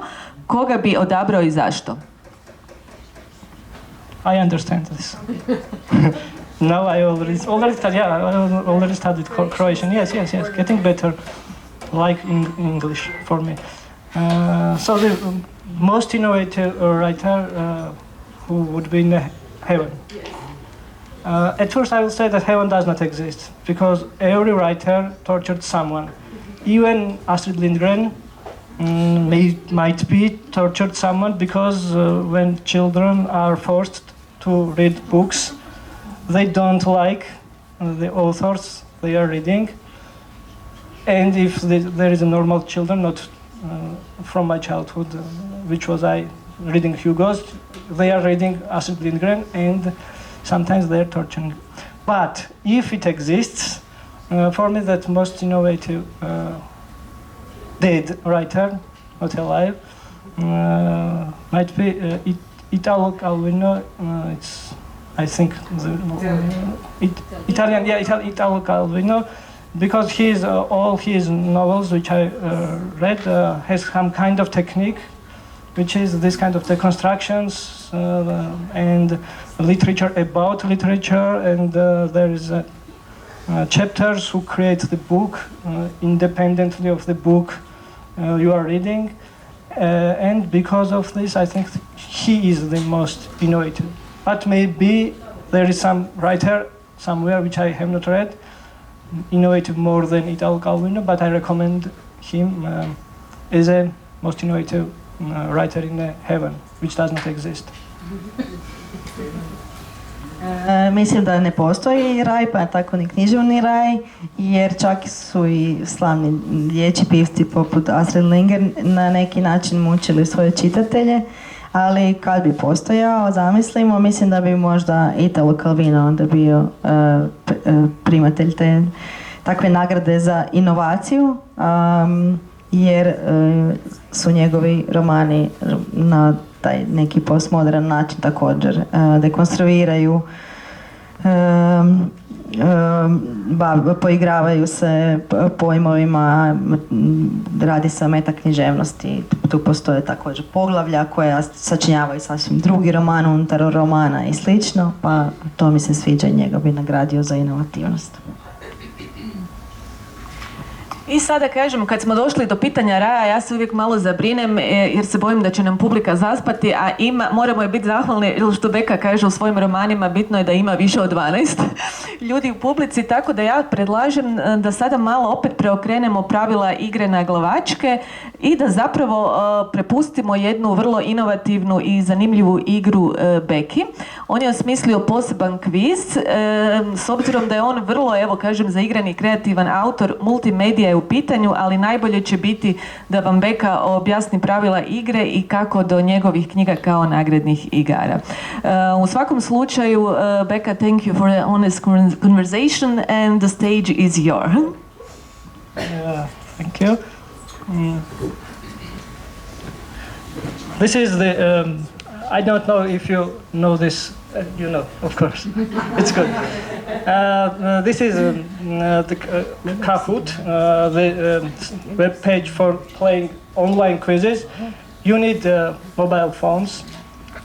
koga bi odabrao i zašto? I understand this. No, I already studied Croatian. Yes, getting better, like in English for me. So the most innovative writer who would be in heaven. At first I will say that heaven does not exist, because every writer tortured someone. Even Astrid Lindgren might be tortured someone, because when children are forced to read books, they don't like the authors they are reading. And if there is a normal children, not from my childhood, which was I reading Hugo's, they are reading Astrid Lindgren, and sometimes they are torturing. But if it exists, for me that most innovative dead writer, not alive, might be Italo Calvino. It's, I think, Italian, Italo Calvino, because all his novels, which I read, has some kind of technique, which is this kind of deconstructions and literature about literature, and there is chapters who create the book independently of the book you are reading, and because of this, I think he is the most innovative. But maybe there is some writer somewhere which I have not read, innovative more than Italo Calvino, but I recommend him as a most innovative writer in the heaven, which does not exist. Mislim da ne postoji raj, pa tako ni književni raj, jer čak su i slavni dječji pisci poput Astrid Lindgren na neki način mučili svoje čitatelje, ali kad bi postojao, zamislimo, mislim da bi možda Italo Calvino onda bio primatelj te takve nagrade za inovaciju, jer su njegovi romani na taj neki postmodern način također dekonstruiraju, poigravaju se pojmovima, radi se o metaknjiževnosti, tu postoje također poglavlja koja sačinjavaju sasvim drugi roman unutar romana i slično, pa to mi se sviđa i njega bi nagradio za inovativnost. I sada kažem, kad smo došli do pitanja raja, ja se uvijek malo zabrinem jer se bojim da će nam publika zaspati, a moramo je biti zahvalni, jer što Beka kaže u svojim romanima, bitno je da ima više od 12 ljudi u publici, tako da ja predlažem da sada malo opet preokrenemo pravila igre na glavačke i da zapravo prepustimo jednu vrlo inovativnu i zanimljivu igru Beki. On je osmislio poseban kviz, s obzirom da je on vrlo, evo kažem, zaigrani i kreativan autor, multimedija je u pitanju, ali najbolje će biti da vam Beka objasni pravila igre i kako do njegovih knjiga kao nagradnih igara. U svakom slučaju, Beka, thank you for the honest conversation and the stage is yours. Thank you. This is the, I don't know if you know this, you know, of course, it's good. This is the Kahoot, the web page for playing online quizzes. You need mobile phones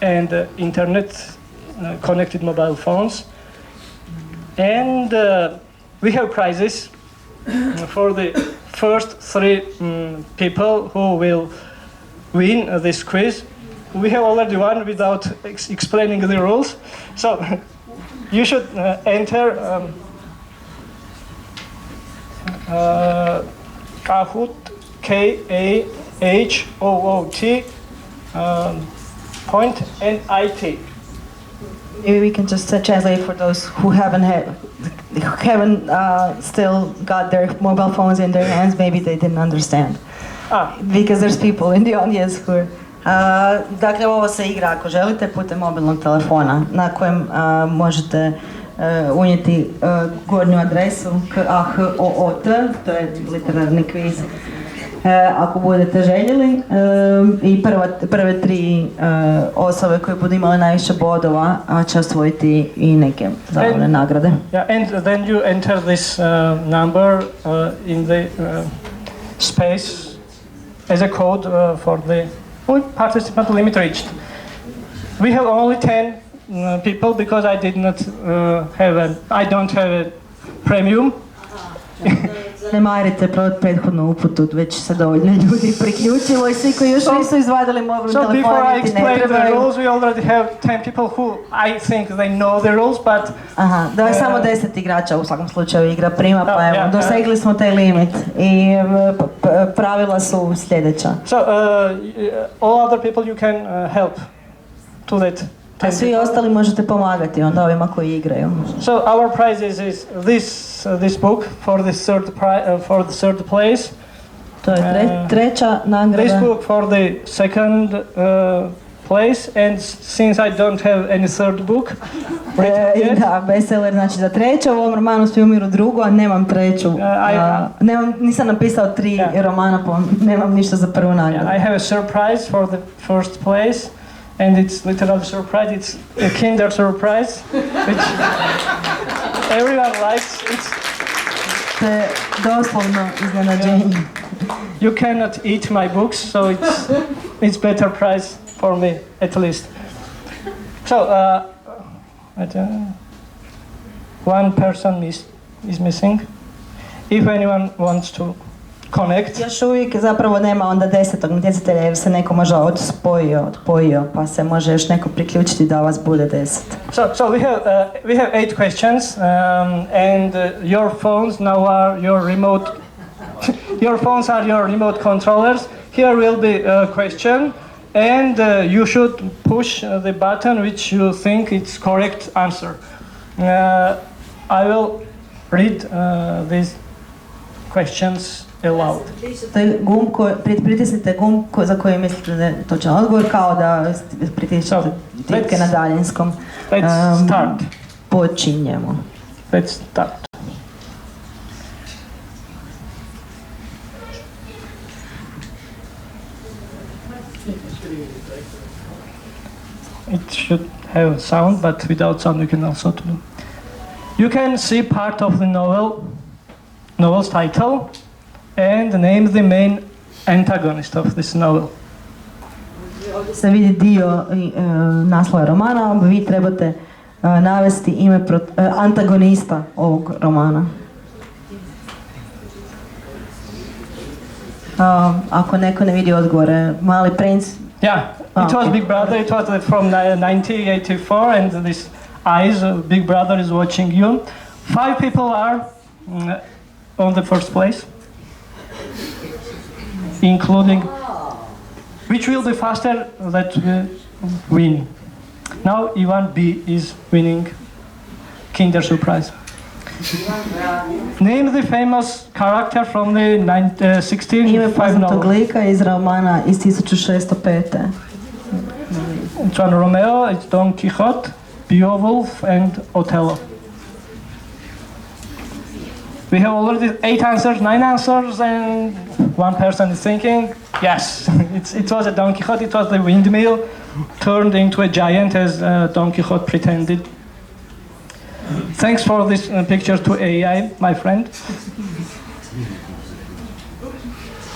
and internet connected mobile phones. And we have prizes for the first 3 people who will win this quiz. We have already won without explaining the rules. So you should enter Kahoot, K-A-H-O-O-T point N-I-T. Maybe we can just translate for those who haven't still got their mobile phones in their hands. Maybe they didn't understand. Because there's people in the audience who are... Dakle, ovo se igra ako želite putem mobilnog telefona na kojem možete unijeti gornju adresu KAHOOT, to je literarni kviz. Ako budete željeli i prve 3 osobe koje budu imale najviše bodova će osvojiti i neke zabavne nagrade. Yeah, and then you enter this number in the space as a code for the participant limit reached. We have only 10 people because I did not I don't have a premium. Zanemarite prethodnu uputu, već se dovoljno ljudi priključilo i svi koji još nisu izvadili mobilni telefon. So before I explain the rules, we already have 10 people who I think they know the rules, but... Aha, da je samo 10 igrača u svakom slučaju igra prima, pa evo, dosegli smo taj limit i pravila su sljedeća. So, all other people you can help to that. A svi ostali možete pomagati onda ovima koji igraju. So our prize is this book for the third place. To je treća nagrada. This book for the second place, and since I don't have any third book written yet, da, bestseller znači za treće, u ovom romanu Svi umiru drugo, a nemam treću. Nisam napisao 3 romana, pa nemam ništa za prvu nagradu. I have a surprise for the first place. And it's literally surprise, it's a Kinder surprise, which everyone likes. To je doslovno iznenađenje. You cannot eat my books, so it's better price for me, at least. So, one person is missing. If anyone wants to connect. Još uvijek zapravo nema onda 10. natjecatelja jer se neko može odpojio, pa se može još neko priključiti da vas bude 10. So we have 8 questions, and your phones now are your remote. Your phones are your remote controllers. Here will be a question, and you should push the button which you think it's correct answer. I will read these questions aloud. Pritisnite gumb za koji mislite da je točan odgovor, kao da pritisnete tipke na daljinskom. Let's start. Počinjemo. Let's start. It should have sound, but without sound you can also do. You can see part of the novel's title, and name the main antagonist of this novel. Ovdje se vidi dio naslova romana, vi trebate navesti ime antagonista ovog romana. Ako neko ne vidi odgovore, Mali princ. Yeah, it was Big Brother, it was from 1984, and this eyes, Big Brother is watching you. 5 people are on the first place, including which will be faster that will win. Now Ivan B is winning Kinder Surprise. Name the famous character from the Ime 1605 poznatog novel. lika iz romana iz 1605. It's Juan Romeo, it's Don Quixote, Beowulf, and Othello. We have already 8 answers, 9 answers, and one person is thinking, yes, it was a Don Quixote, it was the windmill turned into a giant as Don Quixote pretended. Thanks for this picture to AI, my friend.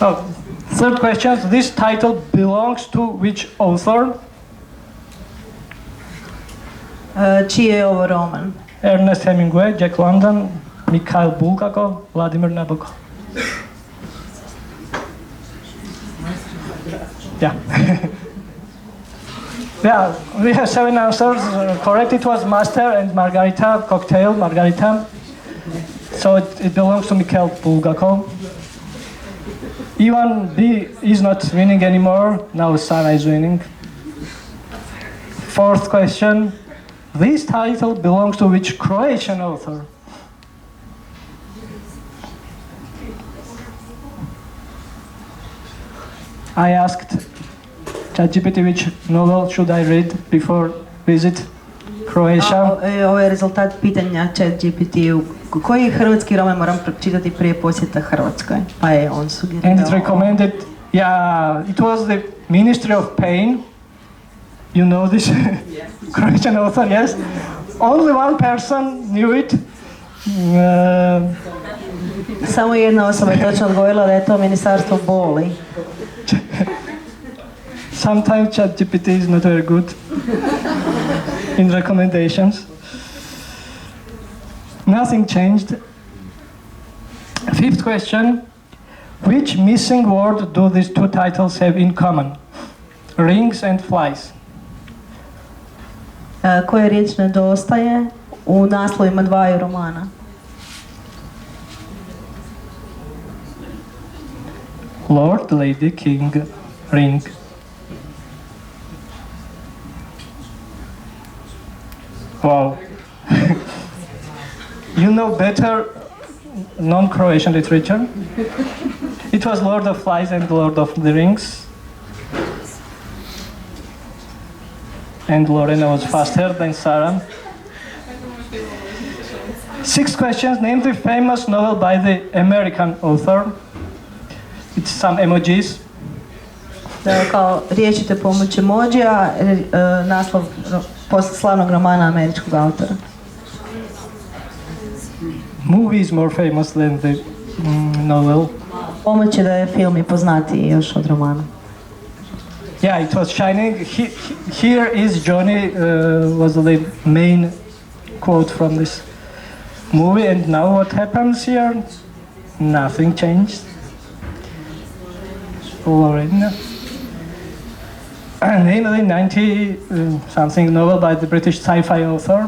Oh, third question, this title belongs to which author? Čiji je ovo roman? Ernest Hemingway, Jack London, Mikhail Bulgakov, Vladimir Nabokov. Yeah. Yeah, we have 7 answers. Correct, it was Master and Margarita, cocktail, Margarita. So it belongs to Mikhail Bulgakov. Ivan B is not winning anymore. Now Sara is winning. Fourth question. This title belongs to which Croatian author? I asked ChatGPT which novel should I read before visit Croatia. Ovo je rezultat pitanja ChatGPT-u. Koji hrvatski roman moram pročitati prije posjeta Hrvatskoj? Pa je on sugerirao. And it recommended, yeah, it was the Ministry of Pain. You know this Croatian author, yes? Only one person knew it. Samo jedna osoba je točno odgovorila da je to ministarstvo boli. Sometimes ChatGPT is not very good in recommendations. Nothing changed. Fifth question. Which missing word do these 2 titles have in common? Rings and flies. Koja riječ nedostaje u naslovima 2 romana? Lord, Lady, King, Ring. Wow. You know better non-Croatian literature. It was Lord of Flies and Lord of the Rings. And Lorena was faster than Sarah. 6 questions. Name the famous novel by the American author. It's some emojis. Kao riješite pomoć emojija, naslov slavnog romana američkog autora. Movie is more famous than the novel. Pomoć je da je film i poznatiji još od romana. Yeah, it was Shining. Here is Johnny was the main quote from this movie. And now what happens here? Nothing changed. Lorena. Namely, 90-something novel by the British sci-fi author.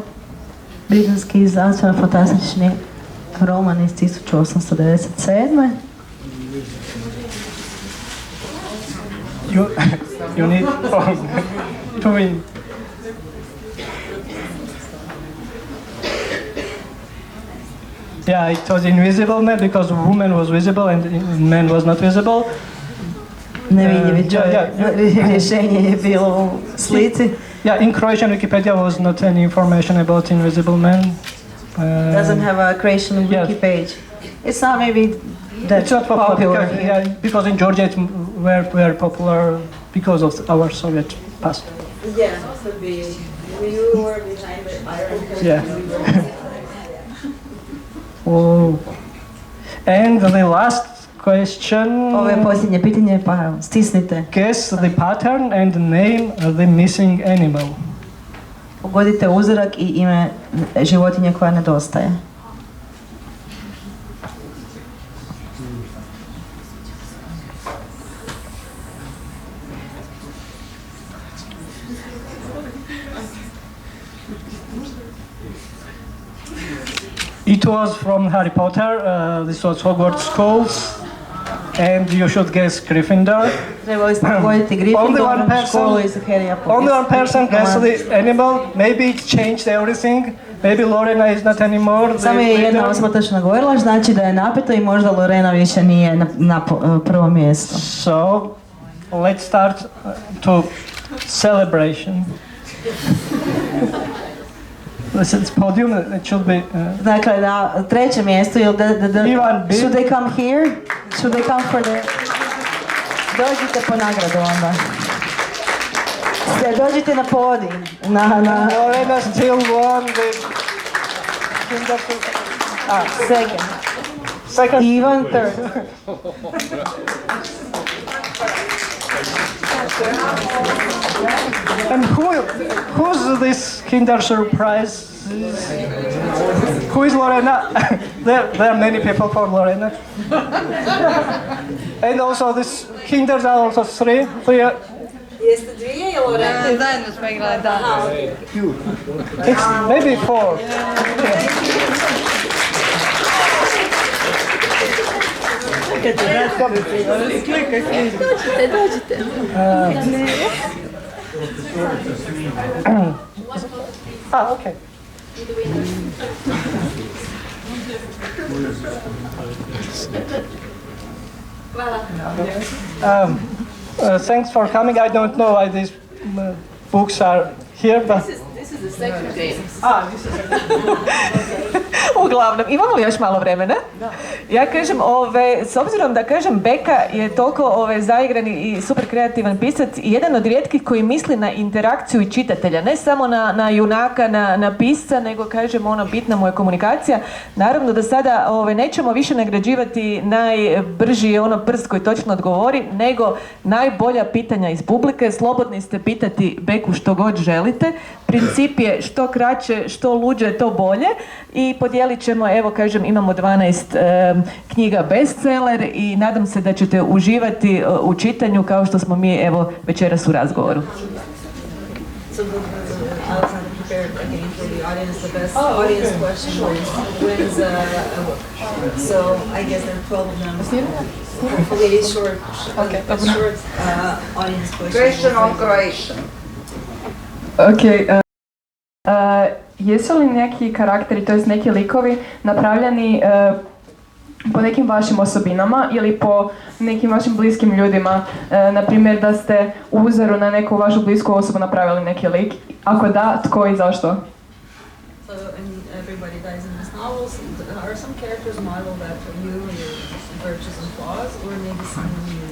Britanski znanstveno fantastični roman iz 1897. You need to win. Yeah, it was Invisible Man because woman was visible and man was not visible. Nevidljivi čovjek. Rješenje je bilo u slici. Yeah, in Croatian Wikipedia was not any information about Invisible Man. Doesn't have a Croatian wiki page. It's not maybe that It's not popular because in Georgia it's very popular because of our Soviet past. Yeah, could be. We were behind the Iron Curtain. Yeah. Oh. And the last question. Ovo je posljednje pitanje, pa stisnite. Guess the pattern and name the missing animal. Pogodite uzorak i ime životinje koja nedostaje. It was from Harry Potter. This was Hogwarts schools, and you should guess Gryffindor. Trebali ste pogoditi Gryffindor, školu iz Harryja Pottera. Only one person guessed the animal. Maybe it changed everything. Maybe Lorena is not anymore. Samo je jedna osoba točno govorila, znači da je napeto i možda Lorena više nije na prvom mjestu. So, let's start to celebration. It's podium, it should be... Dakle, na trećem mjestu, should they come here? Should they come for the... Dođite po nagradu onda. Dođite na podij. Lorena still won the... Second. Ivan third. And who's this Kinder Surprise? Who is Lorena? there are many people for Lorena. And also this Kinders are also three. Jeste dvije ili Lorena? Zajedno smo igrali, da. It's maybe four. Dođite. Okay. Thanks for coming. I don't know why these books are here, but... This is the second game. This is Uglavnom, imamo li još malo vremena? Ja kažem, s obzirom da kažem Beka je toliko zaigrani i super kreativan pisac i jedan od rijetkih koji misli na interakciju i čitatelja, ne samo na junaka, na pisca, nego kažem bitna mu je komunikacija. Naravno da sada nećemo više nagrađivati najbrži prst koji točno odgovori, nego najbolja pitanja iz publike. Slobodni ste pitati Beku što god želite. Princip je što kraće, što luđe, to bolje i podijelit ćemo, imamo 12 knjiga bestseller i nadam se da ćete uživati u čitanju kao što smo mi večeras u razgovoru. So Alexandra prepared again for the audience the best audience question wins a book. So I guess there are 12 of them. Hopefully short audience question. Question of Croatian. Ok, jesu li neki karakteri, to jest neki likovi, napravljeni po nekim vašim osobinama ili po nekim vašim bliskim ljudima? Na primjer da ste u uzoru na neku vašu blisku osobu napravili neki lik? Ako da, tko i zašto? So, and everybody dies in these novels. Are some characters modeled after you, your virtues and flaws, or maybe someone you...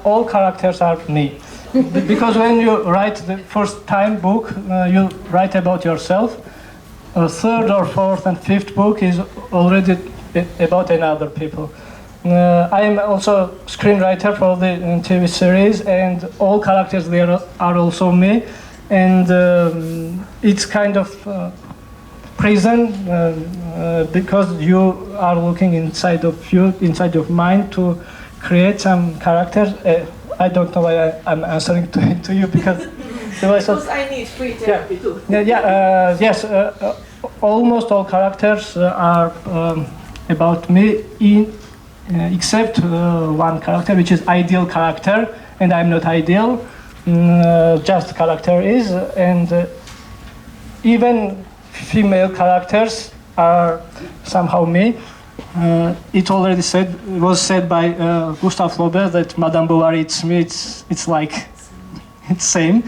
all characters are me. Because when you write the first time book, you write about yourself. A third or fourth and fifth book is already about another people. I am also screenwriter for the TV series, and all characters there are also me. And it's kind of prison because you are looking inside of you, inside of mind to create some characters. I don't know why I'm answering to you because the voice of... Because I need free therapy too. Yes. Almost all characters are about me, except one character, which is ideal character, and I'm not ideal. Just character is, and even female characters are somehow me. It already was said by Gustave Flaubert that Madame Bovary, it's me. It's like it's same.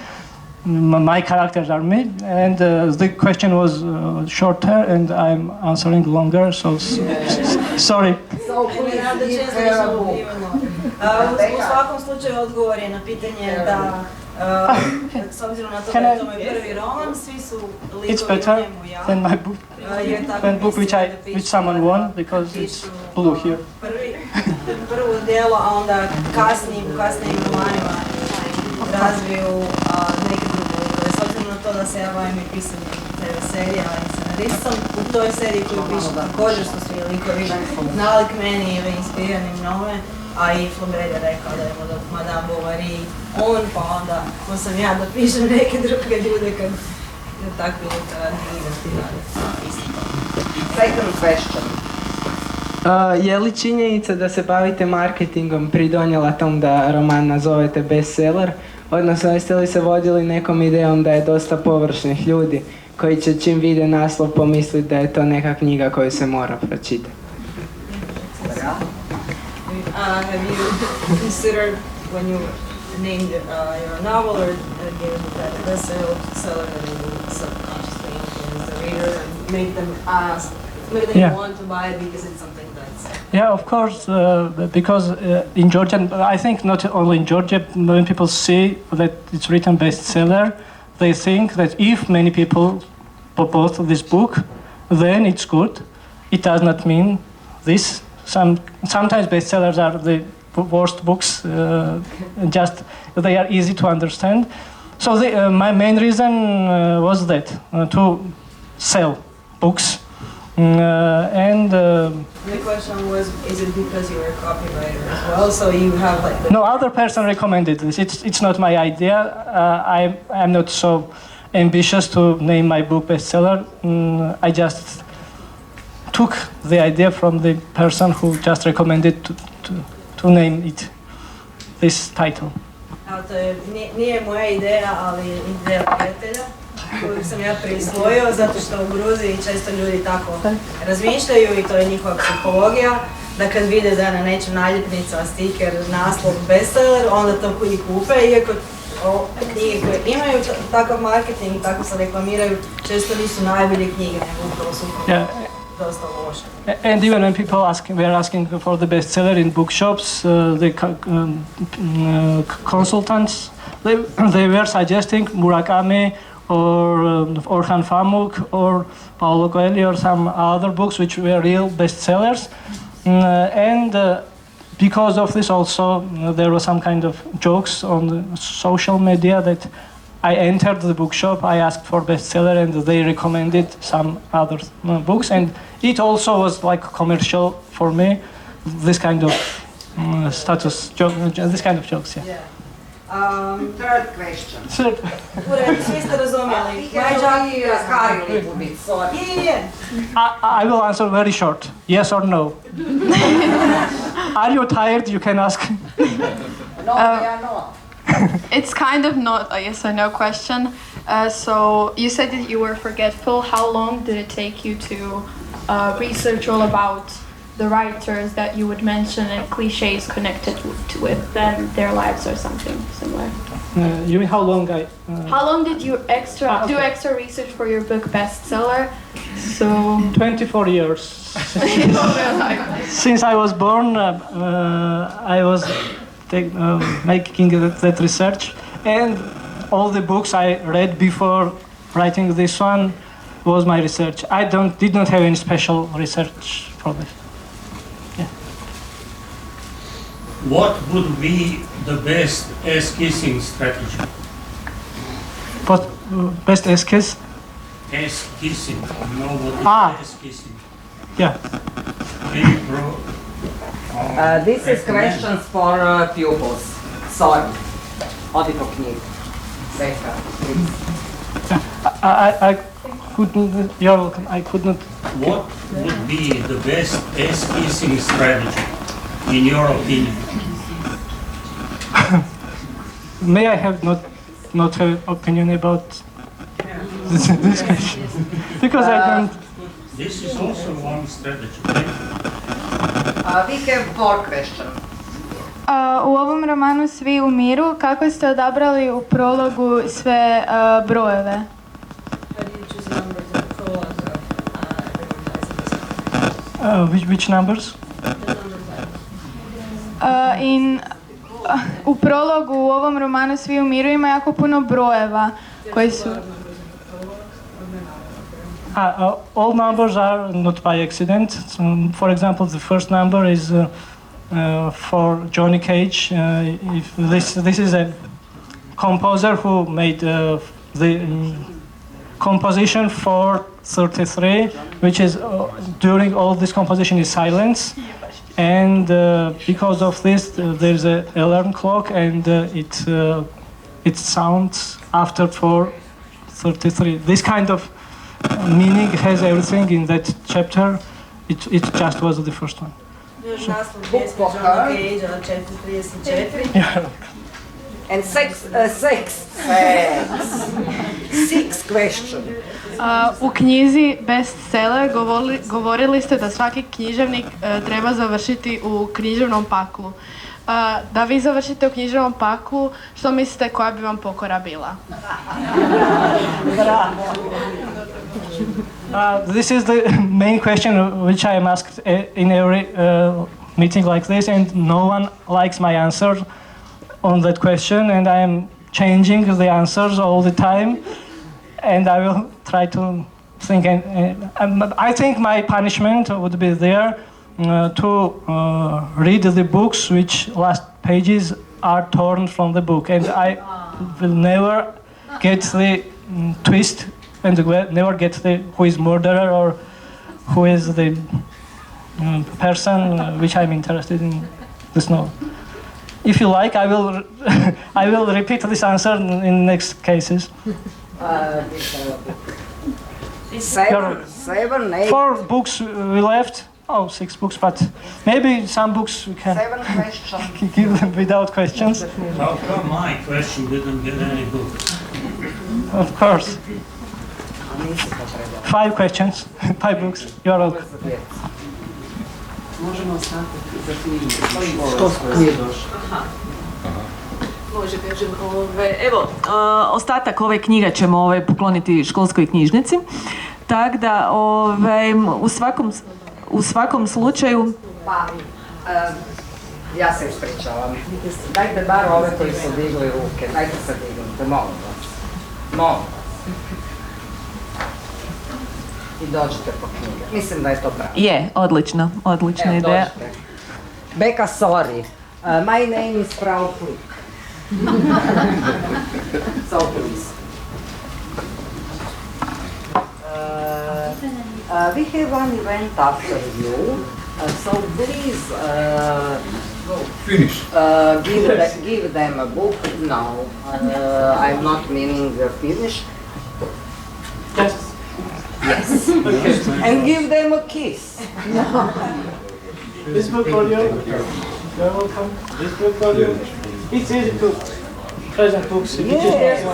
My characters are me, and the question was shorter, and I'm answering longer. So sorry. U svakom slučaju odgovor je na pitanje da s obzirom na to da je to moj prvi roman, svi su likovi u njemu ja. Than my book, than book which someone won because it's blue here. Prvo djelo, a onda kasnijim romanima razviju neke druge likove. S obzirom na to da se ja bavim i pisanjem TV serija i scenaristom, u toj seriji koju pišu također su svi likovi nalik meni ili inspirirani nove, a i Flaubert je rekao da je Madame Bovary on, pa onda sam ja da pišem neke druge ljude kad takvi literarni igrati rade. Second question. Je li činjenica da se bavite marketingom pridonijela tom da roman nazovete bestseller? Odnosno, jeste li se vodili nekom idejom da je dosta površnih ljudi koji će čim vide naslov pomisliti da je to neka knjiga koju se mora pročitati? Have you considered when you named your novel or gave it that bestseller that you would subconsciously influence the reader and make them want to buy it because it's something that's... Yeah, of course, because in Georgia, I think not only in Georgia, when people see that it's written bestseller, they think that if many people bought this book, then it's good. It does not mean this. Sometimes bestsellers are the worst books, just they are easy to understand. So my main reason was that, to sell books. The question was, is it because you were a copywriter as well, so you have like... No, other person recommended this. It's not my idea. I'm not so ambitious to name my book bestseller. I just took the idea from the person who just recommended to name it this title. To nije moja ideja, ali ideja prijatelja koju sam ja prisvojio, zato što u Gruziji često ljudi tako razmišljaju i to je njihova psihologija, da kad vide da je na nečem naljepnica, stiker, naslov, bestseller, onda to i kupe, iako knjige koje imaju takav marketing i tako se reklamiraju, često nisu najbolje knjige, nego upravo su dosta loše. And even when people were asking for the bestseller in bookshops, the consultants, they were suggesting Murakami or Orhan Pamuk or Paulo Coelho or some other books which were real bestsellers. Because of this also there were some kind of jokes on the social media that I entered the bookshop, I asked for bestseller and they recommended some other books, and it also was like commercial for me, this kind of status joke, this kind of jokes, yeah. Third question. Svi ste razumjeli. I will answer very short, yes or no. Are you tired? You can ask. No, they are not. It's kind of not a yes or no question. So you said that you were forgetful. How long did it take you to research all about the writers that you would mention and cliches connected with them, their lives or something similar? You mean how long How long did you do extra research for your book bestseller? So 24 years. Since I was born, I was making that research, and all the books I read before writing this one was my research. I did not have any special research for this. Yeah. What would be the best ass-kissing strategy? What best ass-kiss? Ass-kissing. You know what is ass-kissing? Yeah. Can you This is questions for pupils. Sorry. Odi po knjigu. Beka, please. I couldn't, you're welcome, I could not. What would be the best ass-kissing strategy, in your opinion? May I have not an opinion about this question? Because I don't. This is also one strategy. We have 4 questions. U ovom romanu Svi umiru, kako ste odabrali u prologu sve brojeve? Which numbers? U prologu u ovom romanu Svi umiru ima jako puno brojeva koji su... All numbers are not by accident. So, for example, the first number is for Johnny Cage. This is a composer who made the composition for 33, which is during all this composition is silence, and because of this there's an alarm clock, and it sounds after 4:33. This kind of meaning has everything in that chapter. It just was the first one. And six questions. U knjizi Bestseller govorili ste da svaki književnik treba završiti u književnom paklu. Da vi završite u književnom paklu, što mislite koja bi vam pokora bila? This is the main question which I am asked in every meeting like this, and no one likes my answer on that question, and I am changing the answers all the time, and I will try to think. I think my punishment would be there to read the books which last pages are torn from the book, and I will never get the twist, and never get the who is murderer or who is the person which I'm interested in this novel. If you like, I will I will repeat this answer in next cases. Seven, 8. 4 books we left. Oh, 6 books, but maybe some books we can 7 questions. give them without questions. How come my question didn't get any book? Of course. 5 questions, 5 books. You are welcome. Možemo ostati za knjigu. Može, kažem, evo, ostatak ove knjige ćemo pokloniti školskoj knjižnici, tako da u svakom slučaju... Pa, ja se ispričavam. Dajte bar ove koji su digli ruke, dajte se dignite, molim vas. Molim vas. I dođite po knjige. Mislim da je to pravo. Je, odlična ideja. Dođite. Beka, sorry. My name is Frau Flick. So please. We have one event after you, so please finish. Give them a book. No, I'm not meaning finish. Yes. And give them a kiss. This book for you. You're welcome. This book for you. It's easy to present books. Yes.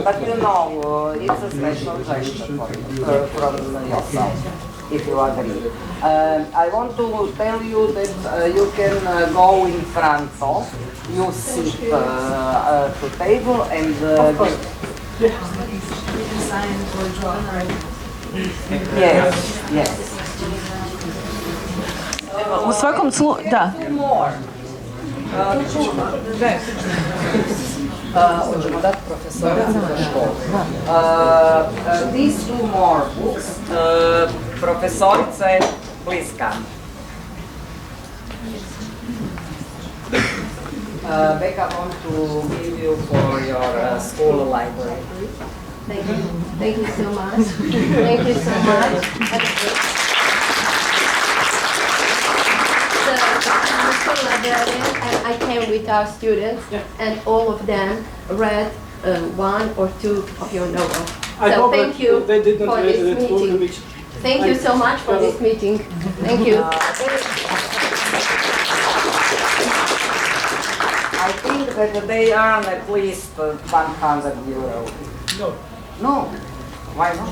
But you know, it's a special gesture from yourself, if you agree. I want to tell you that you can go in front of, you sit to table and yes. U svakom slučaju, da. Hoćemo dati profesorici za školu. These 2 more books, profesorice, please come. Beka, I want to give you for your school library. Thank you. Thank you so much. Thank you so much. librarian, and I came with our students, and all of them read one or two of your novels. So thank you for this meeting. Thank you so much for this meeting. Thank you. I think that they earn at least 100 euro. No. No? Why not?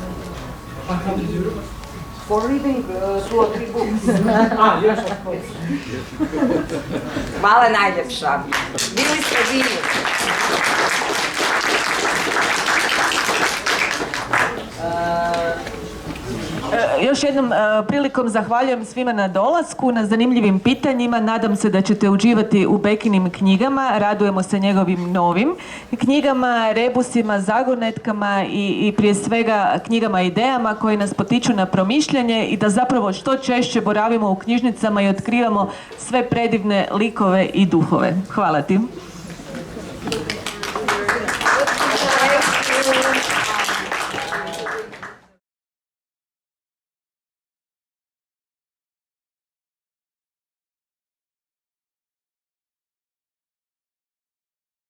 100 euros? For reading 2 or 3 books. Yes, of course. Hvala najljepša. Bili ste divni. Još jednom prilikom zahvaljujem svima na dolasku, na zanimljivim pitanjima. Nadam se da ćete uživati u Bekinim knjigama. Radujemo se njegovim novim knjigama, rebusima, zagonetkama i prije svega knjigama i idejama koji nas potiču na promišljanje i da zapravo što češće boravimo u knjižnicama i otkrivamo sve predivne likove i duhove. Hvala ti.